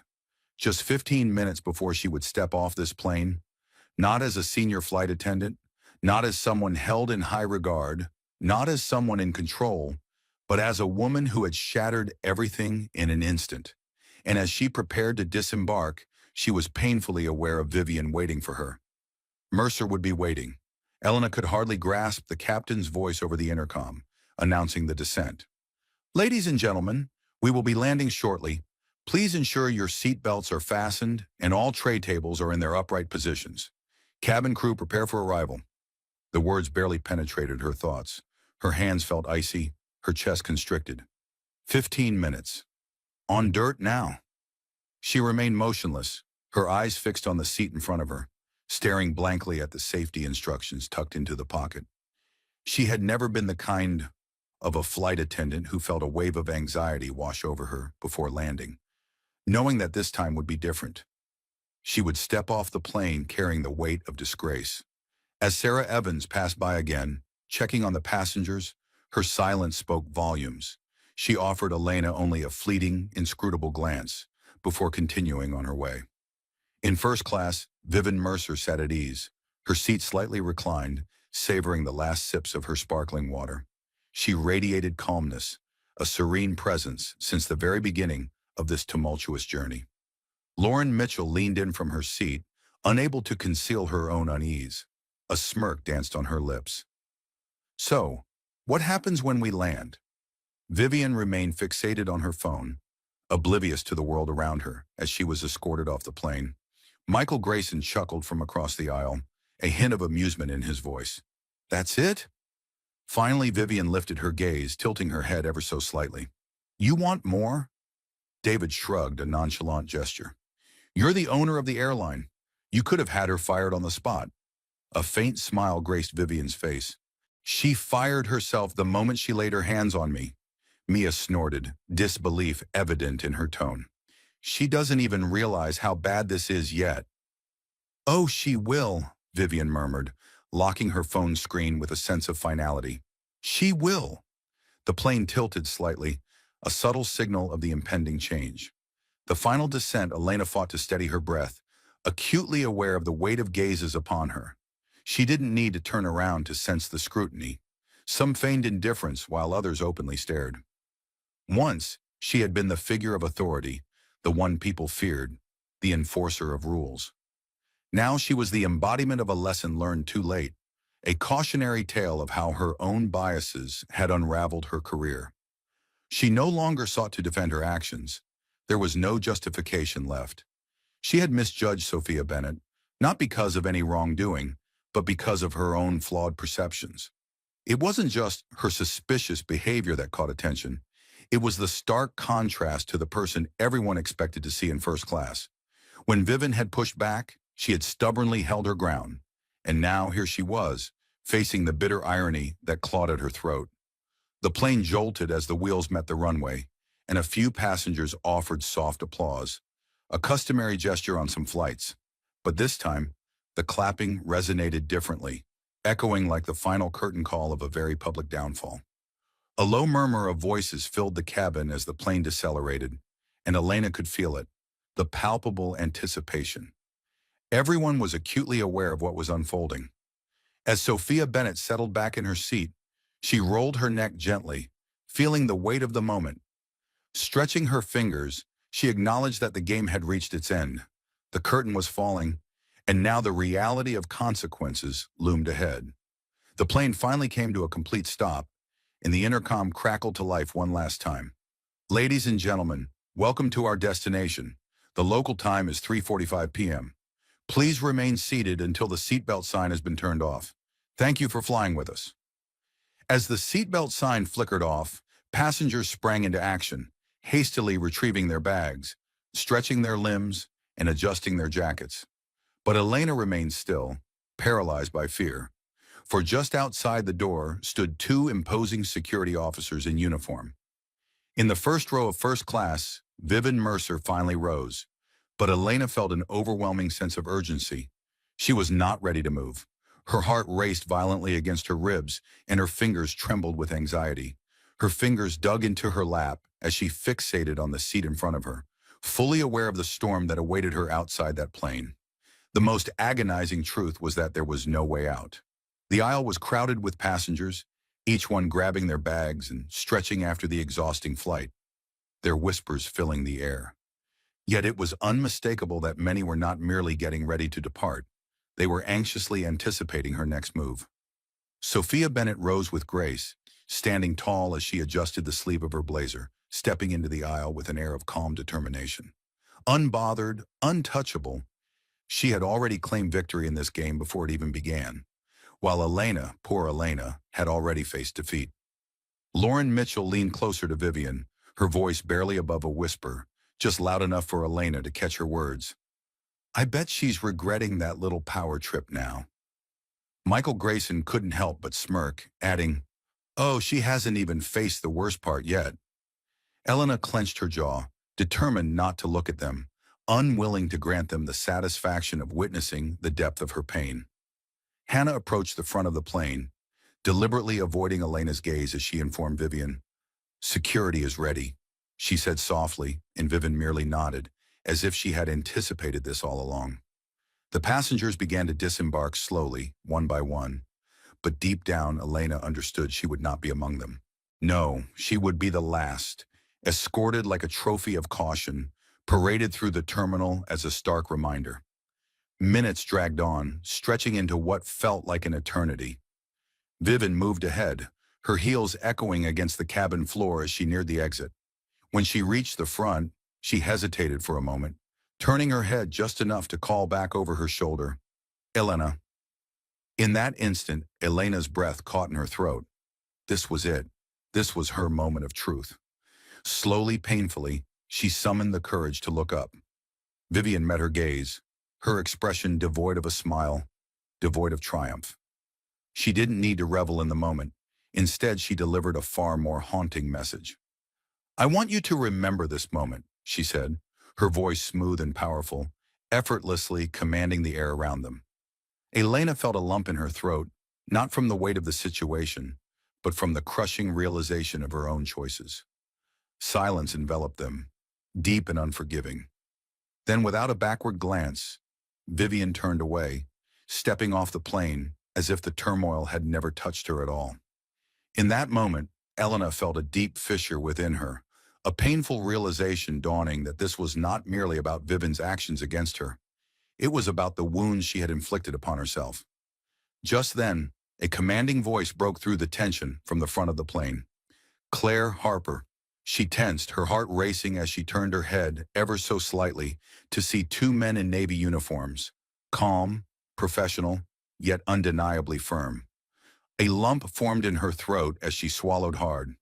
Just 15 minutes before she would step off this plane, not as a senior flight attendant, not as someone held in high regard, not as someone in control, but as a woman who had shattered everything in an instant. And as she prepared to disembark, she was painfully aware of Vivian waiting for her. Mercer would be waiting. Elena could hardly grasp the captain's voice over the intercom, announcing the descent. "Ladies and gentlemen, we will be landing shortly. Please ensure your seat belts are fastened and all tray tables are in their upright positions. Cabin crew, prepare for arrival." The words barely penetrated her thoughts. Her hands felt icy, her chest constricted. 15 minutes. On dirt now. She remained motionless, her eyes fixed on the seat in front of her, staring blankly at the safety instructions tucked into the pocket. She had never been the kind of a flight attendant who felt a wave of anxiety wash over her before landing, knowing that this time would be different. She would step off the plane carrying the weight of disgrace. As Sarah Evans passed by again, checking on the passengers, her silence spoke volumes. She offered Elena only a fleeting, inscrutable glance before continuing on her way. In first class, Vivian Mercer sat at ease, her seat slightly reclined, savoring the last sips of her sparkling water. She radiated calmness, a serene presence since the very beginning of this tumultuous journey. Lauren Mitchell leaned in from her seat, unable to conceal her own unease. A smirk danced on her lips. "So, what happens when we land?" Vivian remained fixated on her phone, oblivious to the world around her as she was escorted off the plane. Michael Grayson chuckled from across the aisle, a hint of amusement in his voice. "That's it?" Finally, Vivian lifted her gaze, tilting her head ever so slightly. "You want more?" David shrugged, a nonchalant gesture. "You're the owner of the airline. You could have had her fired on the spot." A faint smile graced Vivian's face. "She fired herself the moment she laid her hands on me." Mia snorted, disbelief evident in her tone. "She doesn't even realize how bad this is yet." "Oh, she will," Vivian murmured, locking her phone screen with a sense of finality. "She will." The plane tilted slightly, a subtle signal of the impending change. The final descent, Elena fought to steady her breath, acutely aware of the weight of gazes upon her. She didn't need to turn around to sense the scrutiny. Some feigned indifference while others openly stared. Once, she had been the figure of authority, the one people feared, the enforcer of rules. Now she was the embodiment of a lesson learned too late, a cautionary tale of how her own biases had unraveled her career. She no longer sought to defend her actions. There was no justification left. She had misjudged Sophia Bennett, not because of any wrongdoing, but because of her own flawed perceptions. It wasn't just her suspicious behavior that caught attention. It was the stark contrast to the person everyone expected to see in first class. When Vivian had pushed back, she had stubbornly held her ground. And now here she was, facing the bitter irony that clawed at her throat. The plane jolted as the wheels met the runway, and a few passengers offered soft applause, a customary gesture on some flights. But this time, the clapping resonated differently, echoing like the final curtain call of a very public downfall. A low murmur of voices filled the cabin as the plane decelerated, and Elena could feel it, the palpable anticipation. Everyone was acutely aware of what was unfolding. As Sophia Bennett settled back in her seat, she rolled her neck gently, feeling the weight of the moment. Stretching her fingers, she acknowledged that the game had reached its end. The curtain was falling, and now the reality of consequences loomed ahead. The plane finally came to a complete stop, and the intercom crackled to life one last time. "Ladies and gentlemen, welcome to our destination. The local time is 3:45 p.m. Please remain seated until the seatbelt sign has been turned off. Thank you for flying with us." As the seatbelt sign flickered off, passengers sprang into action, hastily retrieving their bags, stretching their limbs, and adjusting their jackets. But Elena remained still, paralyzed by fear. for just outside the door stood two imposing security officers in uniform. In the first row of first class, Vivian Mercer finally rose, but Elena felt an overwhelming sense of urgency. She was not ready to move. Her heart raced violently against her ribs, and her fingers trembled with anxiety. Her fingers dug into her lap as she fixated on the seat in front of her, fully aware of the storm that awaited her outside that plane. The most agonizing truth was that there was no way out. The aisle was crowded with passengers, each one grabbing their bags and stretching after the exhausting flight, their whispers filling the air. Yet it was unmistakable that many were not merely getting ready to depart. They were anxiously anticipating her next move. Sophia Bennett rose with grace, standing tall as she adjusted the sleeve of her blazer, stepping into the aisle with an air of calm determination. Unbothered, untouchable, she had already claimed victory in this game before it even began, while Elena, poor Elena, had already faced defeat. Lauren Mitchell leaned closer to Vivian, her voice barely above a whisper, just loud enough for Elena to catch her words. "I bet she's regretting that little power trip now." Michael Grayson couldn't help but smirk, adding, "Oh, she hasn't even faced the worst part yet." Elena clenched her jaw, determined not to look at them, unwilling to grant them the satisfaction of witnessing the depth of her pain. Hannah approached the front of the plane, deliberately avoiding Elena's gaze as she informed Vivian. "Security is ready," she said softly, and Vivian merely nodded, as if she had anticipated this all along. The passengers began to disembark slowly, one by one, but deep down Elena understood she would not be among them. No, she would be the last, escorted like a trophy of caution, paraded through the terminal as a stark reminder. Minutes dragged on, stretching into what felt like an eternity. Vivian moved ahead, her heels echoing against the cabin floor as she neared the exit. When she reached the front, she hesitated for a moment, turning her head just enough to call back over her shoulder, "Elena." In that instant, Elena's breath caught in her throat. This was it. This was her moment of truth. Slowly, painfully, she summoned the courage to look up. Vivian met her gaze, her expression devoid of a smile, devoid of triumph. She didn't need to revel in the moment. Instead, she delivered a far more haunting message. "I want you to remember this moment," she said, her voice smooth and powerful, effortlessly commanding the air around them. Elena felt a lump in her throat, not from the weight of the situation, but from the crushing realization of her own choices. Silence enveloped them, deep and unforgiving. Then, without a backward glance, Vivian turned away, stepping off the plane as if the turmoil had never touched her at all. In that moment, Elena felt a deep fissure within her, a painful realization dawning that this was not merely about Vivian's actions against her. It was about the wounds she had inflicted upon herself. Just then, a commanding voice broke through the tension from the front of the plane. "Claire Harper." She tensed, her heart racing as she turned her head ever so slightly to see two men in Navy uniforms, calm, professional, yet undeniably firm. A lump formed in her throat as she swallowed hard.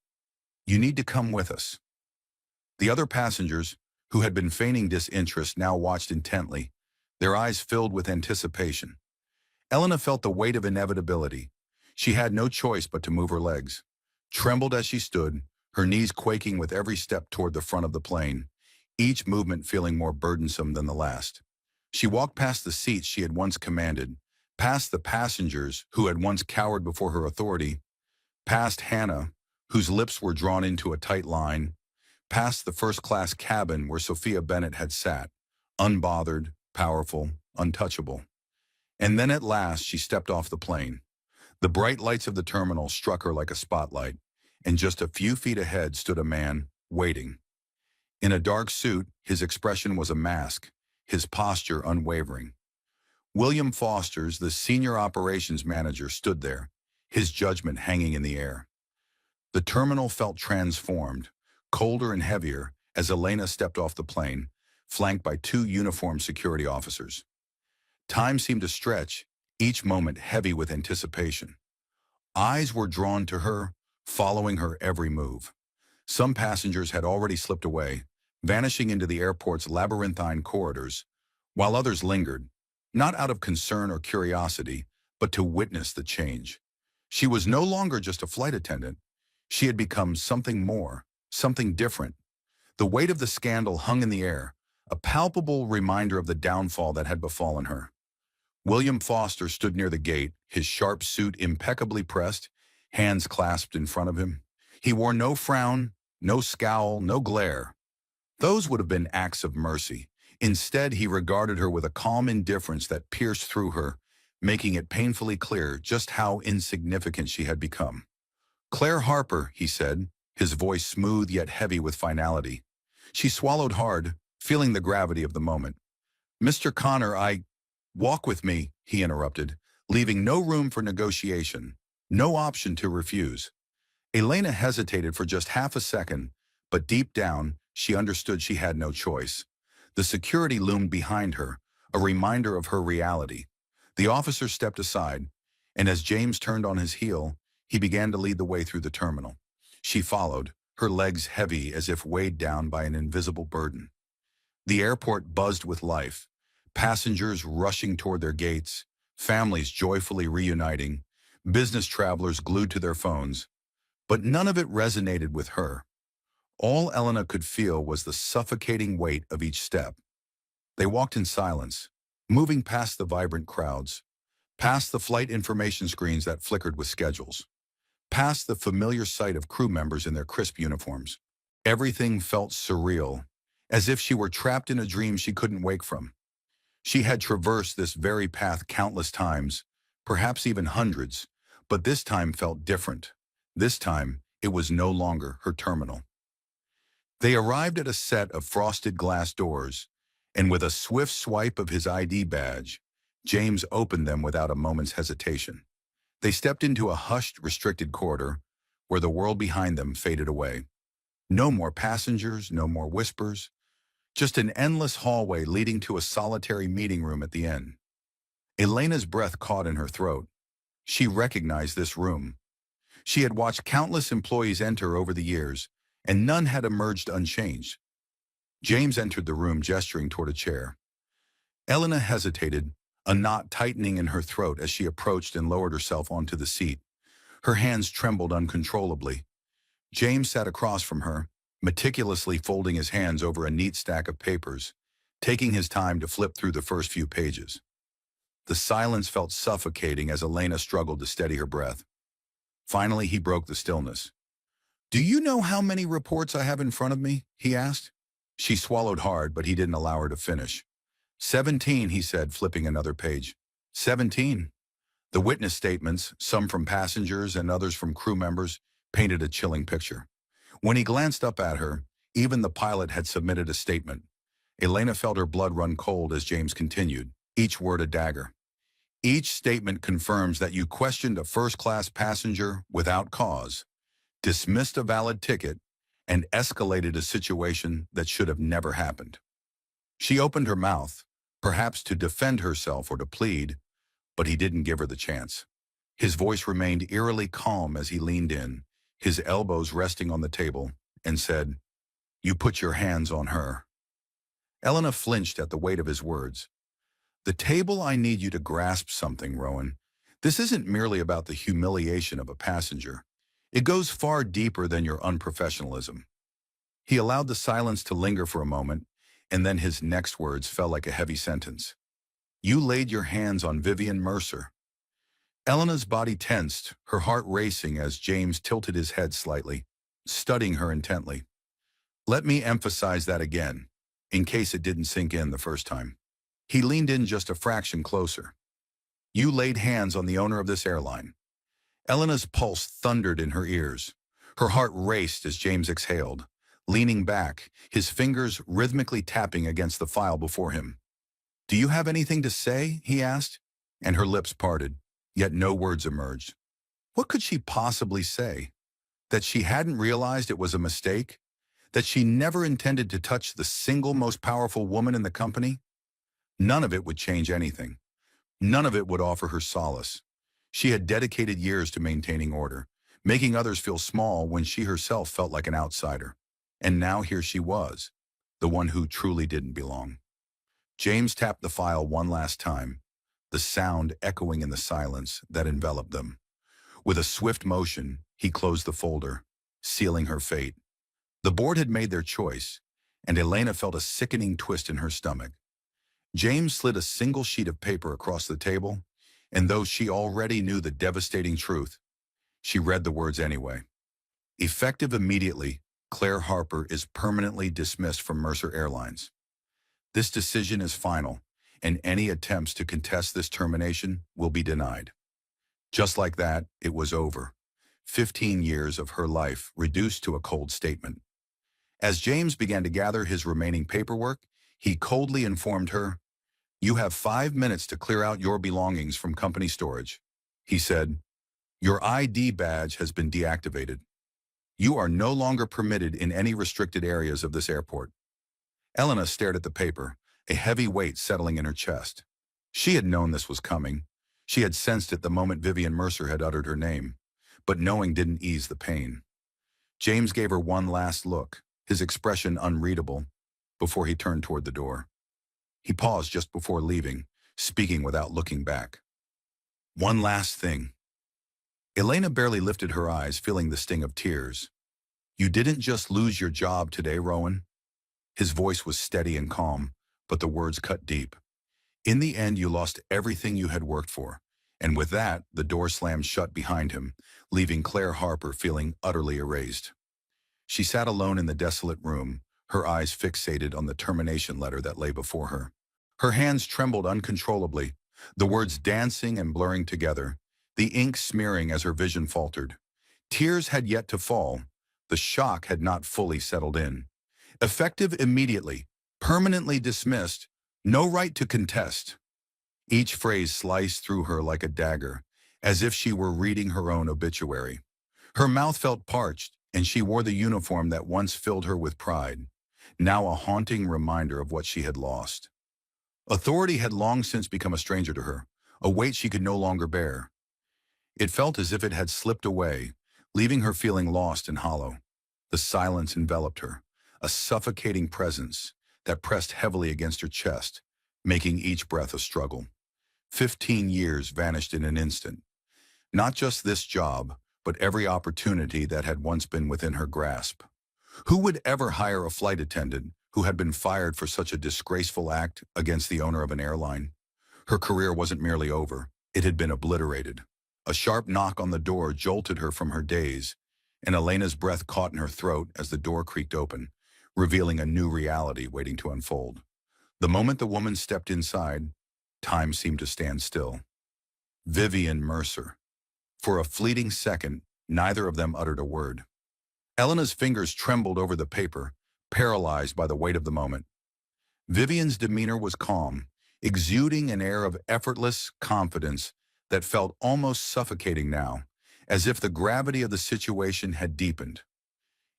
"You need to come with us." The other passengers, who had been feigning disinterest, now watched intently, their eyes filled with anticipation. Elena felt the weight of inevitability. She had no choice but to move her legs. Trembled as she stood, her knees quaking with every step toward the front of the plane, each movement feeling more burdensome than the last. She walked past the seats she had once commanded, past the passengers who had once cowered before her authority, past Hannah, whose lips were drawn into a tight line, past the first-class cabin where Sophia Bennett had sat, unbothered, powerful, untouchable. And then at last she stepped off the plane. The bright lights of the terminal struck her like a spotlight, and just a few feet ahead stood a man, waiting. In a dark suit, his expression was a mask, his posture unwavering. William Fosters, the senior operations manager, stood there, his judgment hanging in the air. The terminal felt transformed, colder and heavier, as Elena stepped off the plane, flanked by two uniformed security officers. Time seemed to stretch, each moment heavy with anticipation. Eyes were drawn to her, following her every move. Some passengers had already slipped away, vanishing into the airport's labyrinthine corridors, while others lingered, not out of concern or curiosity, but to witness the change. She was no longer just a flight attendant. She had become something more, something different. The weight of the scandal hung in the air, a palpable reminder of the downfall that had befallen her. William Foster stood near the gate, his sharp suit impeccably pressed, hands clasped in front of him. He wore no frown, no scowl, no glare. Those would have been acts of mercy. Instead, he regarded her with a calm indifference that pierced through her, making it painfully clear just how insignificant she had become. "Claire Harper," he said, his voice smooth yet heavy with finality. She swallowed hard, feeling the gravity of the moment. "Mr. Connor, Walk with me," he interrupted, leaving no room for negotiation, no option to refuse. Elena hesitated for just half a second, but deep down, she understood she had no choice. The security loomed behind her, a reminder of her reality. The officer stepped aside, and as James turned on his heel, he began to lead the way through the terminal. She followed, her legs heavy as if weighed down by an invisible burden. The airport buzzed with life, passengers rushing toward their gates, families joyfully reuniting, business travelers glued to their phones. But none of it resonated with her. All Elena could feel was the suffocating weight of each step. They walked in silence, moving past the vibrant crowds, past the flight information screens that flickered with schedules, past the familiar sight of crew members in their crisp uniforms. Everything felt surreal, as if she were trapped in a dream she couldn't wake from. She had traversed this very path countless times, perhaps even hundreds, but this time felt different. This time, it was no longer her terminal. They arrived at a set of frosted glass doors, and with a swift swipe of his ID badge, James opened them without a moment's hesitation. They stepped into a hushed, restricted corridor, where the world behind them faded away. No more passengers, no more whispers, just an endless hallway leading to a solitary meeting room at the end. Elena's breath caught in her throat. She recognized this room. She had watched countless employees enter over the years, and none had emerged unchanged. James entered the room, gesturing toward a chair. Elena hesitated, a knot tightening in her throat as she approached and lowered herself onto the seat. Her hands trembled uncontrollably. James sat across from her, meticulously folding his hands over a neat stack of papers, taking his time to flip through the first few pages. The silence felt suffocating as Elena struggled to steady her breath. Finally, he broke the stillness. "Do you know how many reports I have in front of me?" he asked. She swallowed hard, but he didn't allow her to finish. 17, he said, flipping another page. 17. The witness statements, some from passengers and others from crew members, painted a chilling picture. When he glanced up at her, even the pilot had submitted a statement. Elena felt her blood run cold as James continued, each word a dagger. "Each statement confirms that you questioned a first-class passenger without cause, dismissed a valid ticket, and escalated a situation that should have never happened." She opened her mouth, perhaps to defend herself or to plead, but he didn't give her the chance. His voice remained eerily calm as he leaned in, his elbows resting on the table, and said, "You put your hands on her." Elena flinched at the weight of his words. "The table, I need you to grasp something, Rowan. This isn't merely about the humiliation of a passenger. It goes far deeper than your unprofessionalism." He allowed the silence to linger for a moment, and then his next words fell like a heavy sentence. "You laid your hands on Vivian Mercer." Elena's body tensed, her heart racing as James tilted his head slightly, studying her intently. "Let me emphasize that again, in case it didn't sink in the first time." He leaned in just a fraction closer. "You laid hands on the owner of this airline." Elena's pulse thundered in her ears. Her heart raced as James exhaled, leaning back, his fingers rhythmically tapping against the file before him. "Do you have anything to say?" he asked, and her lips parted, yet no words emerged. What could she possibly say? That she hadn't realized it was a mistake? That she never intended to touch the single most powerful woman in the company? None of it would change anything. None of it would offer her solace. She had dedicated years to maintaining order, making others feel small when she herself felt like an outsider. And now here she was, the one who truly didn't belong. James tapped the file one last time, the sound echoing in the silence that enveloped them. With a swift motion, he closed the folder, sealing her fate. The board had made their choice, and Elena felt a sickening twist in her stomach. James slid a single sheet of paper across the table, and though she already knew the devastating truth, she read the words anyway. Effective immediately, Claire Harper is permanently dismissed from Mercer Airlines. This decision is final, and any attempts to contest this termination will be denied. Just like that, it was over. 15 years of her life reduced to a cold statement. As James began to gather his remaining paperwork, he coldly informed her, "You have 5 minutes to clear out your belongings from company storage." He said, "Your ID badge has been deactivated. You are no longer permitted in any restricted areas of this airport." Elena stared at the paper, a heavy weight settling in her chest. She had known this was coming. She had sensed it the moment Vivian Mercer had uttered her name, but knowing didn't ease the pain. James gave her one last look, his expression unreadable, before he turned toward the door. He paused just before leaving, speaking without looking back. "One last thing." Elena barely lifted her eyes, feeling the sting of tears. "You didn't just lose your job today, Rowan." His voice was steady and calm, but the words cut deep. "In the end, you lost everything you had worked for." And with that, the door slammed shut behind him, leaving Claire Harper feeling utterly erased. She sat alone in the desolate room, her eyes fixated on the termination letter that lay before her. Her hands trembled uncontrollably, the words dancing and blurring together, the ink smearing as her vision faltered. Tears had yet to fall. The shock had not fully settled in. Effective immediately, permanently dismissed, no right to contest. Each phrase sliced through her like a dagger, as if she were reading her own obituary. Her mouth felt parched, and she wore the uniform that once filled her with pride, now a haunting reminder of what she had lost. Authority had long since become a stranger to her, a weight she could no longer bear. It felt as if it had slipped away, leaving her feeling lost and hollow. The silence enveloped her, a suffocating presence that pressed heavily against her chest, making each breath a struggle. 15 years vanished in an instant. Not just this job, but every opportunity that had once been within her grasp. Who would ever hire a flight attendant who had been fired for such a disgraceful act against the owner of an airline? Her career wasn't merely over, it had been obliterated. A sharp knock on the door jolted her from her daze, and Elena's breath caught in her throat as the door creaked open, revealing a new reality waiting to unfold. The moment the woman stepped inside, time seemed to stand still. Vivian Mercer. For a fleeting second, neither of them uttered a word. Elena's fingers trembled over the paper, paralyzed by the weight of the moment. Vivian's demeanor was calm, exuding an air of effortless confidence that felt almost suffocating now, as if the gravity of the situation had deepened.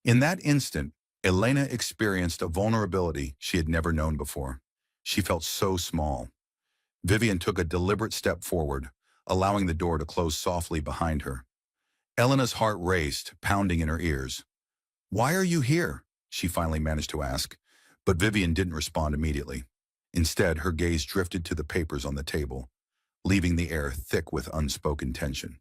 In that instant, Elena experienced a vulnerability she had never known before. She felt so small. Vivian took a deliberate step forward, allowing the door to close softly behind her. Elena's heart raced, pounding in her ears. "Why are you here?" she finally managed to ask, but Vivian didn't respond immediately. Instead, her gaze drifted to the papers on the table, leaving the air thick with unspoken tension.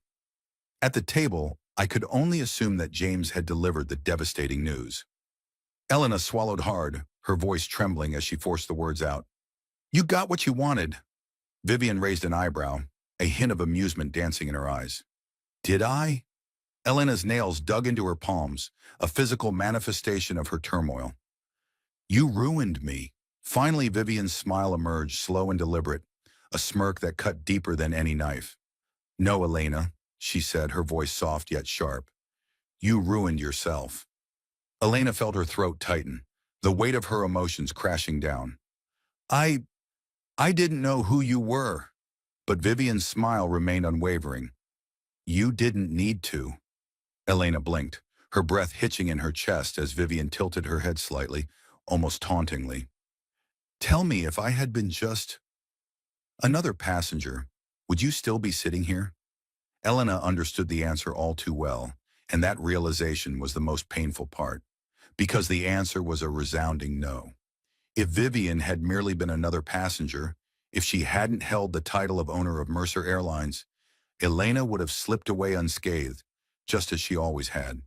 At the table, I could only assume that James had delivered the devastating news. Elena swallowed hard, her voice trembling as she forced the words out. "You got what you wanted." Vivian raised an eyebrow, a hint of amusement dancing in her eyes. "Did I?" Elena's nails dug into her palms, a physical manifestation of her turmoil. "You ruined me." Finally, Vivian's smile emerged, slow and deliberate, a smirk that cut deeper than any knife. "No, Elena," she said, her voice soft yet sharp. "You ruined yourself." Elena felt her throat tighten, the weight of her emotions crashing down. I didn't know who you were." But Vivian's smile remained unwavering. "You didn't need to." Elena blinked, her breath hitching in her chest as Vivian tilted her head slightly, almost tauntingly. "Tell me, if I had been just another passenger, would you still be sitting here?" Elena understood the answer all too well, and that realization was the most painful part, because the answer was a resounding no. If Vivian had merely been another passenger, If she hadn't held the title of owner of Mercer Airlines, Elena would have slipped away unscathed, just as she always had.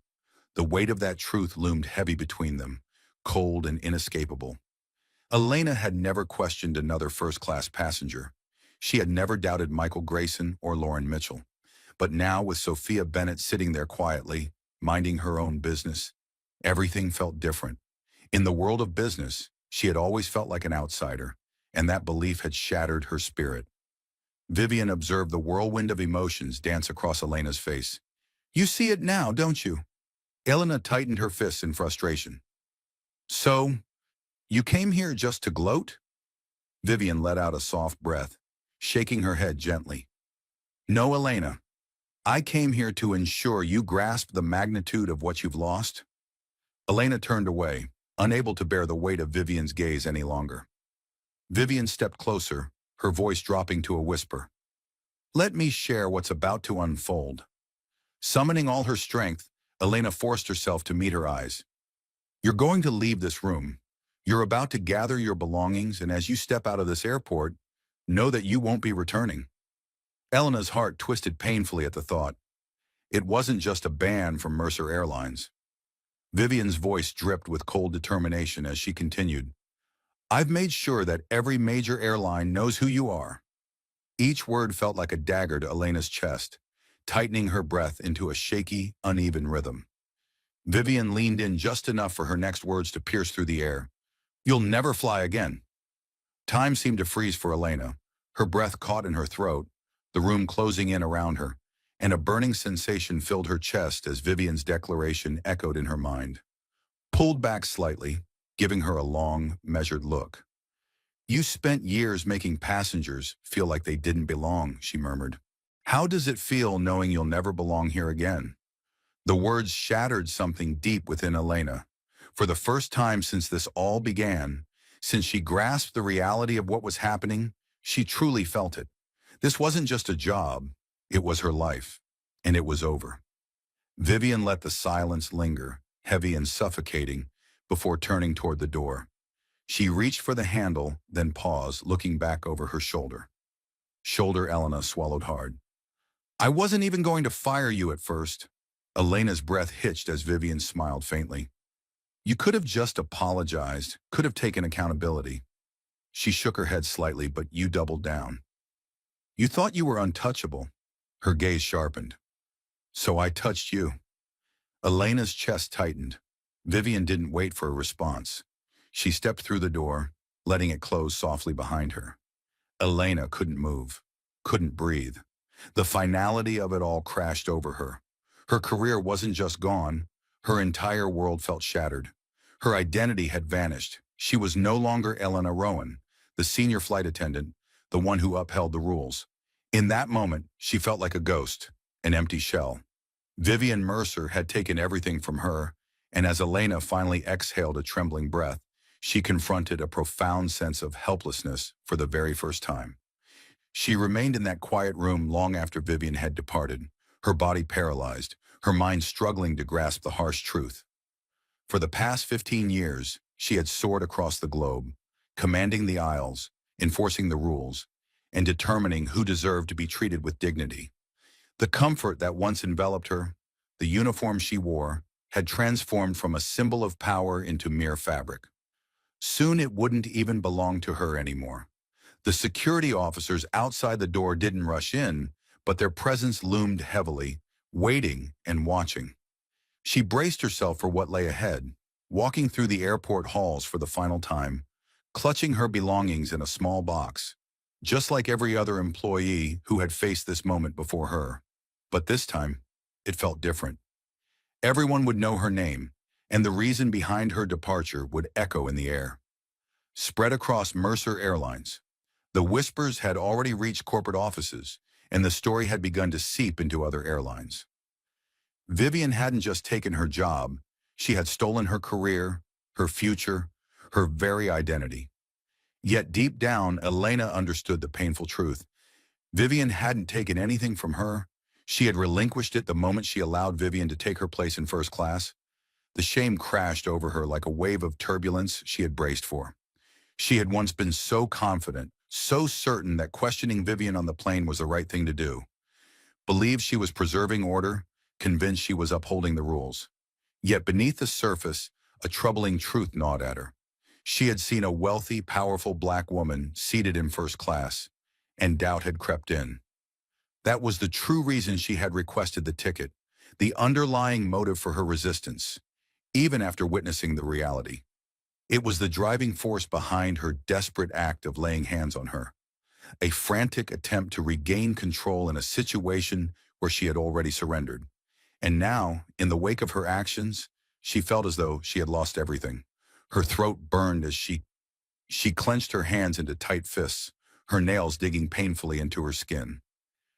The weight of that truth loomed heavy between them, cold and inescapable. Elena had never questioned another first-class passenger. She had never doubted Michael Grayson or Lauren Mitchell. But now, with Sophia Bennett sitting there quietly, minding her own business, everything felt different. In the world of business, she had always felt like an outsider, and that belief had shattered her spirit. Vivian observed the whirlwind of emotions dance across Elena's face. "You see it now, don't you?" Elena tightened her fists in frustration. "So, you came here just to gloat?" Vivian let out a soft breath, shaking her head gently. "No, Elena. I came here to ensure you grasp the magnitude of what you've lost." Elena turned away, unable to bear the weight of Vivian's gaze any longer. Vivian stepped closer, her voice dropping to a whisper. "Let me share what's about to unfold." Summoning all her strength, Elena forced herself to meet her eyes. "You're going to leave this room. You're about to gather your belongings, and as you step out of this airport, know that you won't be returning." Elena's heart twisted painfully at the thought. It wasn't just a ban from Mercer Airlines. Vivian's voice dripped with cold determination as she continued. "I've made sure that every major airline knows who you are." Each word felt like a dagger to Elena's chest, tightening her breath into a shaky, uneven rhythm. Vivian leaned in just enough for her next words to pierce through the air. "You'll never fly again." Time seemed to freeze for Elena, her breath caught in her throat, the room closing in around her, and a burning sensation filled her chest as Vivian's declaration echoed in her mind. Pulled back slightly, giving her a long, measured look. "You spent years making passengers feel like they didn't belong," she murmured. "How does it feel knowing you'll never belong here again?" The words shattered something deep within Elena. For the first time since this all began, since she grasped the reality of what was happening, she truly felt it. This wasn't just a job, it was her life, and it was over. Vivian let the silence linger, heavy and suffocating, before turning toward the door. She reached for the handle, then paused, looking back over her shoulder. Elena swallowed hard. "I wasn't even going to fire you at first." Elena's breath hitched as Vivian smiled faintly. "You could have just apologized, could have taken accountability." She shook her head slightly, "But you doubled down. You thought you were untouchable." Her gaze sharpened. "So I touched you." Elena's chest tightened. Vivian didn't wait for a response. She stepped through the door, letting it close softly behind her. Elena couldn't move, couldn't breathe. The finality of it all crashed over her. Her career wasn't just gone, her entire world felt shattered. Her identity had vanished. She was no longer Elena Rowan, the senior flight attendant, the one who upheld the rules. In that moment, she felt like a ghost, an empty shell. Vivian Mercer had taken everything from her, and as Elena finally exhaled a trembling breath, she confronted a profound sense of helplessness for the very first time. She remained in that quiet room long after Vivian had departed, her body paralyzed, her mind struggling to grasp the harsh truth. For the past 15 years, she had soared across the globe, commanding the aisles, enforcing the rules, and determining who deserved to be treated with dignity. The comfort that once enveloped her, the uniform she wore, had transformed from a symbol of power into mere fabric. Soon it wouldn't even belong to her anymore. The security officers outside the door didn't rush in, but their presence loomed heavily, waiting and watching. She braced herself for what lay ahead, walking through the airport halls for the final time, clutching her belongings in a small box, just like every other employee who had faced this moment before her. But this time, it felt different. Everyone would know her name, and the reason behind her departure would echo in the air. Spread across Mercer Airlines, the whispers had already reached corporate offices, and the story had begun to seep into other airlines. Vivian hadn't just taken her job, she had stolen her career, her future, her very identity. Yet deep down, Elena understood the painful truth. Vivian hadn't taken anything from her. She had relinquished it the moment she allowed Vivian to take her place in first class. The shame crashed over her like a wave of turbulence she had braced for. She had once been so confident, so certain that questioning Vivian on the plane was the right thing to do. Believed she was preserving order, convinced she was upholding the rules. Yet beneath the surface, a troubling truth gnawed at her. She had seen a wealthy, powerful black woman seated in first class, and doubt had crept in. That was the true reason she had requested the ticket, the underlying motive for her resistance, even after witnessing the reality. It was the driving force behind her desperate act of laying hands on her, a frantic attempt to regain control in a situation where she had already surrendered. And now, in the wake of her actions, she felt as though she had lost everything. Her throat burned as she clenched her hands into tight fists, her nails digging painfully into her skin.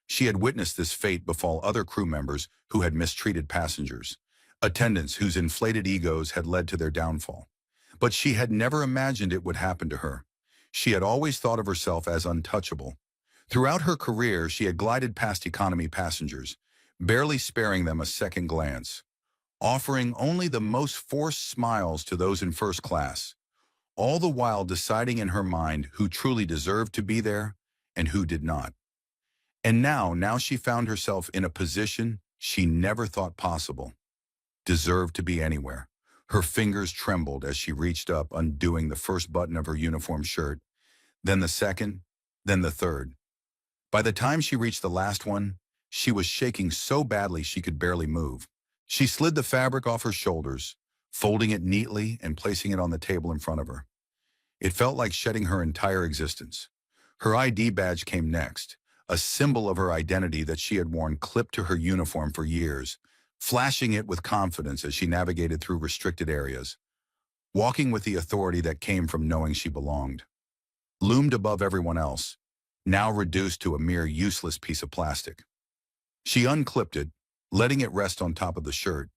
She had witnessed this fate befall other crew members who had mistreated passengers, attendants whose inflated egos had led to their downfall. But she had never imagined it would happen to her. She had always thought of herself as untouchable. Throughout her career, she had glided past economy passengers, barely sparing them a second glance, offering only the most forced smiles to those in first class, all the while deciding in her mind who truly deserved to be there and who did not. And now she found herself in a position she never thought possible, deserved to be anywhere. Her fingers trembled as she reached up, undoing the first button of her uniform shirt, then the second, then the third. By the time she reached the last one, she was shaking so badly she could barely move. She slid the fabric off her shoulders, folding it neatly and placing it on the table in front of her. It felt like shedding her entire existence. Her ID badge came next, a symbol of her identity that she had worn clipped to her uniform for years, flashing it with confidence as she navigated through restricted areas, walking with the authority that came from knowing she belonged. Loomed above everyone else, now reduced to a mere useless piece of plastic. She unclipped it, letting it rest on top of the shirt,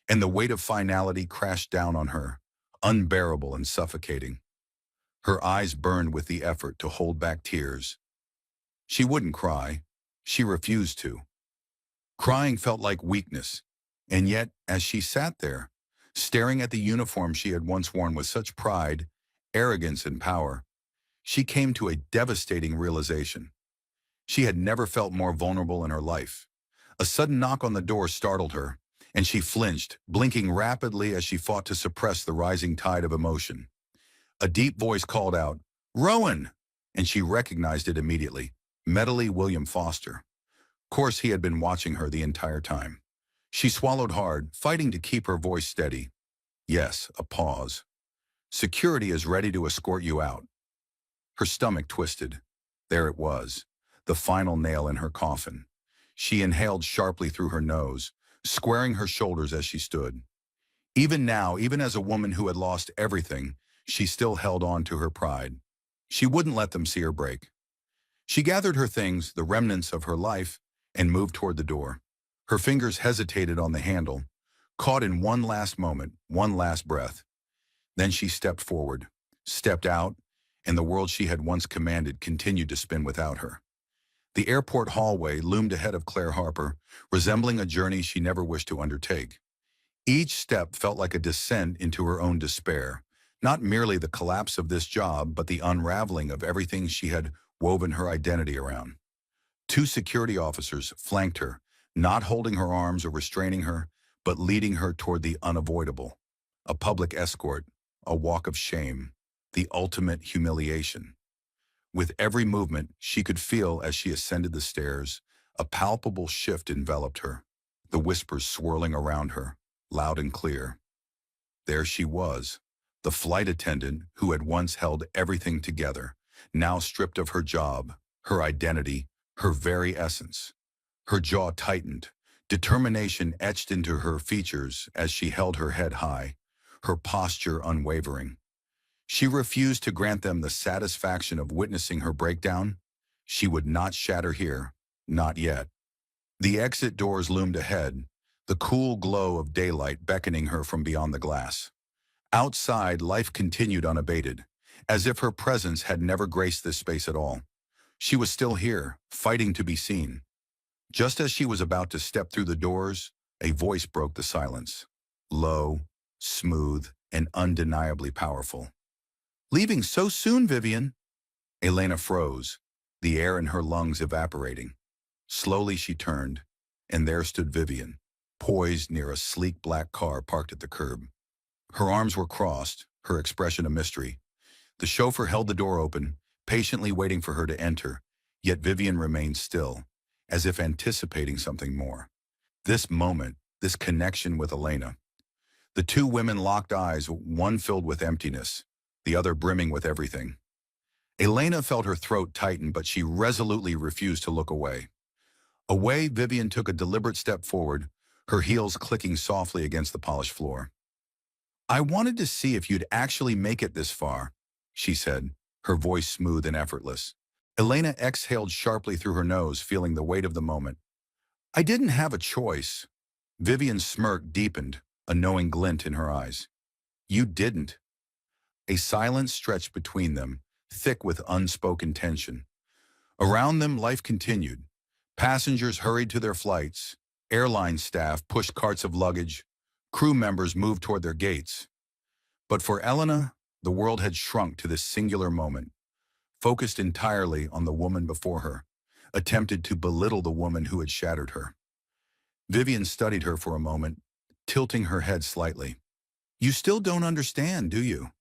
and the weight of finality crashed down on her, unbearable and suffocating. Her eyes burned with the effort to hold back tears. She wouldn't cry. She refused to. Crying felt like weakness, and yet, as she sat there, staring at the uniform she had once worn with such pride, arrogance, and power, she came to a devastating realization. She had never felt more vulnerable in her life. A sudden knock on the door startled her, and she flinched, blinking rapidly as she fought to suppress the rising tide of emotion. A deep voice called out, "Rowan!" and she recognized it immediately. Medley William Foster. Of course, he had been watching her the entire time. She swallowed hard, fighting to keep her voice steady. Yes, a pause. "Security is ready to escort you out." Her stomach twisted. There it was, the final nail in her coffin. She inhaled sharply through her nose, squaring her shoulders as she stood. Even now, even as a woman who had lost everything, she still held on to her pride. She wouldn't let them see her break. She gathered her things, the remnants of her life, and moved toward the door. Her fingers hesitated on the handle, caught in one last moment, one last breath. Then she stepped forward, stepped out, and the world she had once commanded continued to spin without her. The airport hallway loomed ahead of Claire Harper, resembling a journey she never wished to undertake. Each step felt like a descent into her own despair, not merely the collapse of this job, but the unraveling of everything she had woven her identity around. Two security officers flanked her, not holding her arms or restraining her, but leading her toward the unavoidable. A public escort, a walk of shame, the ultimate humiliation. With every movement she could feel as she ascended the stairs, a palpable shift enveloped her, the whispers swirling around her, loud and clear. There she was, the flight attendant who had once held everything together, now stripped of her job, her identity, her very essence. Her jaw tightened, determination etched into her features as she held her head high, her posture unwavering. She refused to grant them the satisfaction of witnessing her breakdown. She would not shatter here, not yet. The exit doors loomed ahead, the cool glow of daylight beckoning her from beyond the glass. Outside, life continued unabated, as if her presence had never graced this space at all. She was still here, fighting to be seen. Just as she was about to step through the doors, a voice broke the silence. Low, smooth, and undeniably powerful. "Leaving so soon, Vivian?" Elena froze, the air in her lungs evaporating. Slowly she turned, and there stood Vivian, poised near a sleek black car parked at the curb. Her arms were crossed, her expression a mystery. The chauffeur held the door open, patiently waiting for her to enter, yet Vivian remained still, as if anticipating something more. This moment, this connection with Elena. The two women locked eyes, one filled with emptiness, the other brimming with everything. Elena felt her throat tighten, but she resolutely refused to look away. Away, Vivian took a deliberate step forward, her heels clicking softly against the polished floor. "I wanted to see if you'd actually make it this far," she said, her voice smooth and effortless. Elena exhaled sharply through her nose, feeling the weight of the moment. "I didn't have a choice." Vivian's smirk deepened, a knowing glint in her eyes. "You didn't." A silence stretched between them, thick with unspoken tension. Around them, life continued. Passengers hurried to their flights. Airline staff pushed carts of luggage. Crew members moved toward their gates. But for Elena, the world had shrunk to this singular moment, focused entirely on the woman before her, attempted to belittle the woman who had shattered her. Vivian studied her for a moment, tilting her head slightly. "You still don't understand, do you?"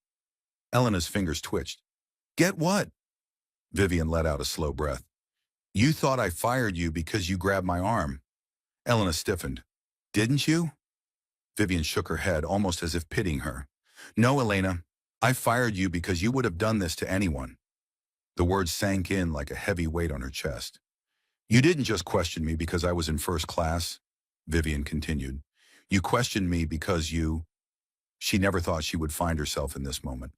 Elena's fingers twitched. "Get what?" Vivian let out a slow breath. "You thought I fired you because you grabbed my arm." Elena stiffened. "Didn't you?" Vivian shook her head, almost as if pitying her. "No, Elena, I fired you because you would have done this to anyone." The words sank in like a heavy weight on her chest. "You didn't just question me because I was in first class," Vivian continued. "You questioned me because you—" She never thought she would find herself in this moment.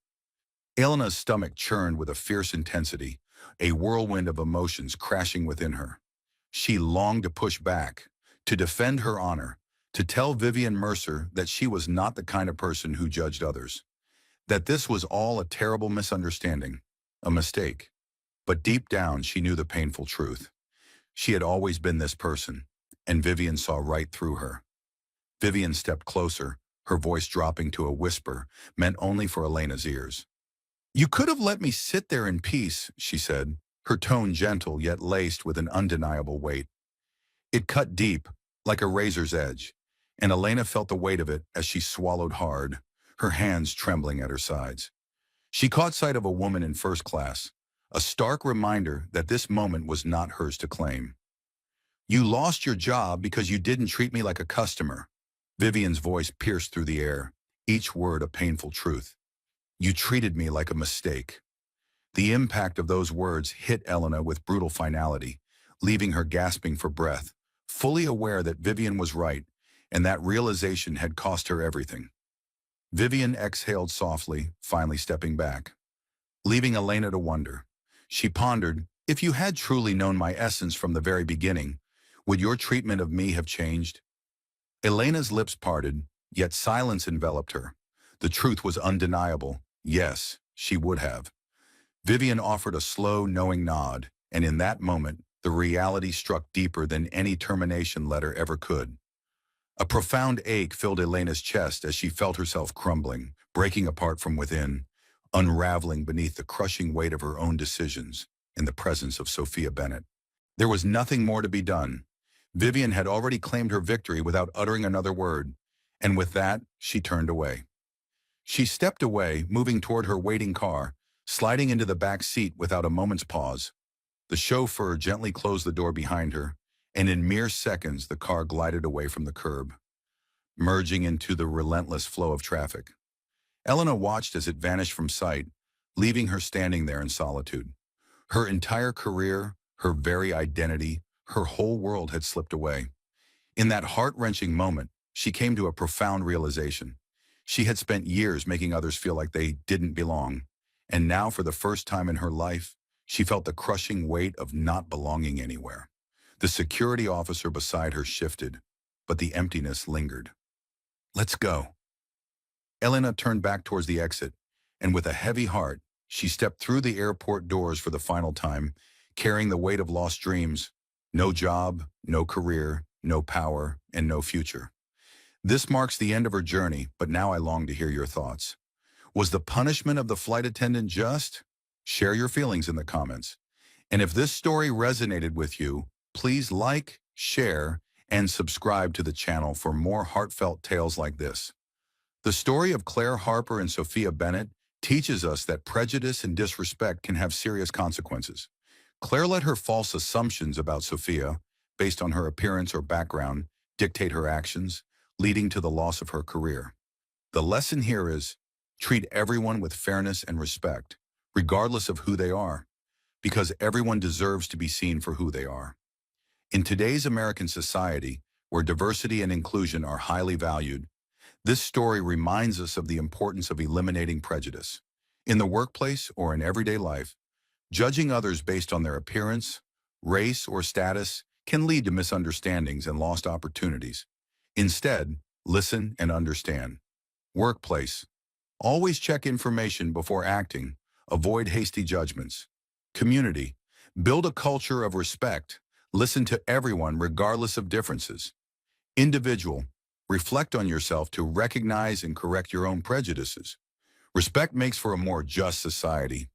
Elena's stomach churned with a fierce intensity, a whirlwind of emotions crashing within her. She longed to push back, to defend her honor, to tell Vivian Mercer that she was not the kind of person who judged others, that this was all a terrible misunderstanding, a mistake. But deep down, she knew the painful truth. She had always been this person, and Vivian saw right through her. Vivian stepped closer, her voice dropping to a whisper, meant only for Elena's ears. "You could have let me sit there in peace," she said, her tone gentle yet laced with an undeniable weight. It cut deep, like a razor's edge, and Elena felt the weight of it as she swallowed hard, her hands trembling at her sides. She caught sight of a woman in first class, a stark reminder that this moment was not hers to claim. "You lost your job because you didn't treat me like a customer." Vivian's voice pierced through the air, each word a painful truth. "You treated me like a mistake." The impact of those words hit Elena with brutal finality, leaving her gasping for breath, fully aware that Vivian was right, and that realization had cost her everything. Vivian exhaled softly, finally stepping back, leaving Elena to wonder. She pondered, if you had truly known my essence from the very beginning, would your treatment of me have changed? Elena's lips parted, yet silence enveloped her. The truth was undeniable. Yes, she would have. Vivian offered a slow, knowing nod, and in that moment, the reality struck deeper than any termination letter ever could. A profound ache filled Elena's chest as she felt herself crumbling, breaking apart from within, unraveling beneath the crushing weight of her own decisions in the presence of Sophia Bennett. There was nothing more to be done. Vivian had already claimed her victory without uttering another word, and with that, she turned away. She stepped away, moving toward her waiting car, sliding into the back seat without a moment's pause. The chauffeur gently closed the door behind her, and in mere seconds the car glided away from the curb, merging into the relentless flow of traffic. Elena watched as it vanished from sight, leaving her standing there in solitude. Her entire career, her very identity, her whole world had slipped away. In that heart-wrenching moment, she came to a profound realization. She had spent years making others feel like they didn't belong, and now for the first time in her life, she felt the crushing weight of not belonging anywhere. The security officer beside her shifted, but the emptiness lingered. "Let's go." Elena turned back towards the exit, and with a heavy heart, she stepped through the airport doors for the final time, carrying the weight of lost dreams. No job, no career, no power, and no future. This marks the end of her journey, but now I long to hear your thoughts. Was the punishment of the flight attendant just? Share your feelings in the comments. And if this story resonated with you, please like, share, and subscribe to the channel for more heartfelt tales like this. The story of Claire Harper and Sophia Bennett teaches us that prejudice and disrespect can have serious consequences. Claire let her false assumptions about Sophia, based on her appearance or background, dictate her actions, leading to the loss of her career. The lesson here is, treat everyone with fairness and respect, regardless of who they are, because everyone deserves to be seen for who they are. In today's American society, where diversity and inclusion are highly valued, this story reminds us of the importance of eliminating prejudice. In the workplace or in everyday life, judging others based on their appearance, race, or status can lead to misunderstandings and lost opportunities. Instead, listen and understand. Workplace. Always check information before acting. Avoid hasty judgments. Community. Build a culture of respect. Listen to everyone regardless of differences. Individual. Reflect on yourself to recognize and correct your own prejudices. Respect makes for a more just society.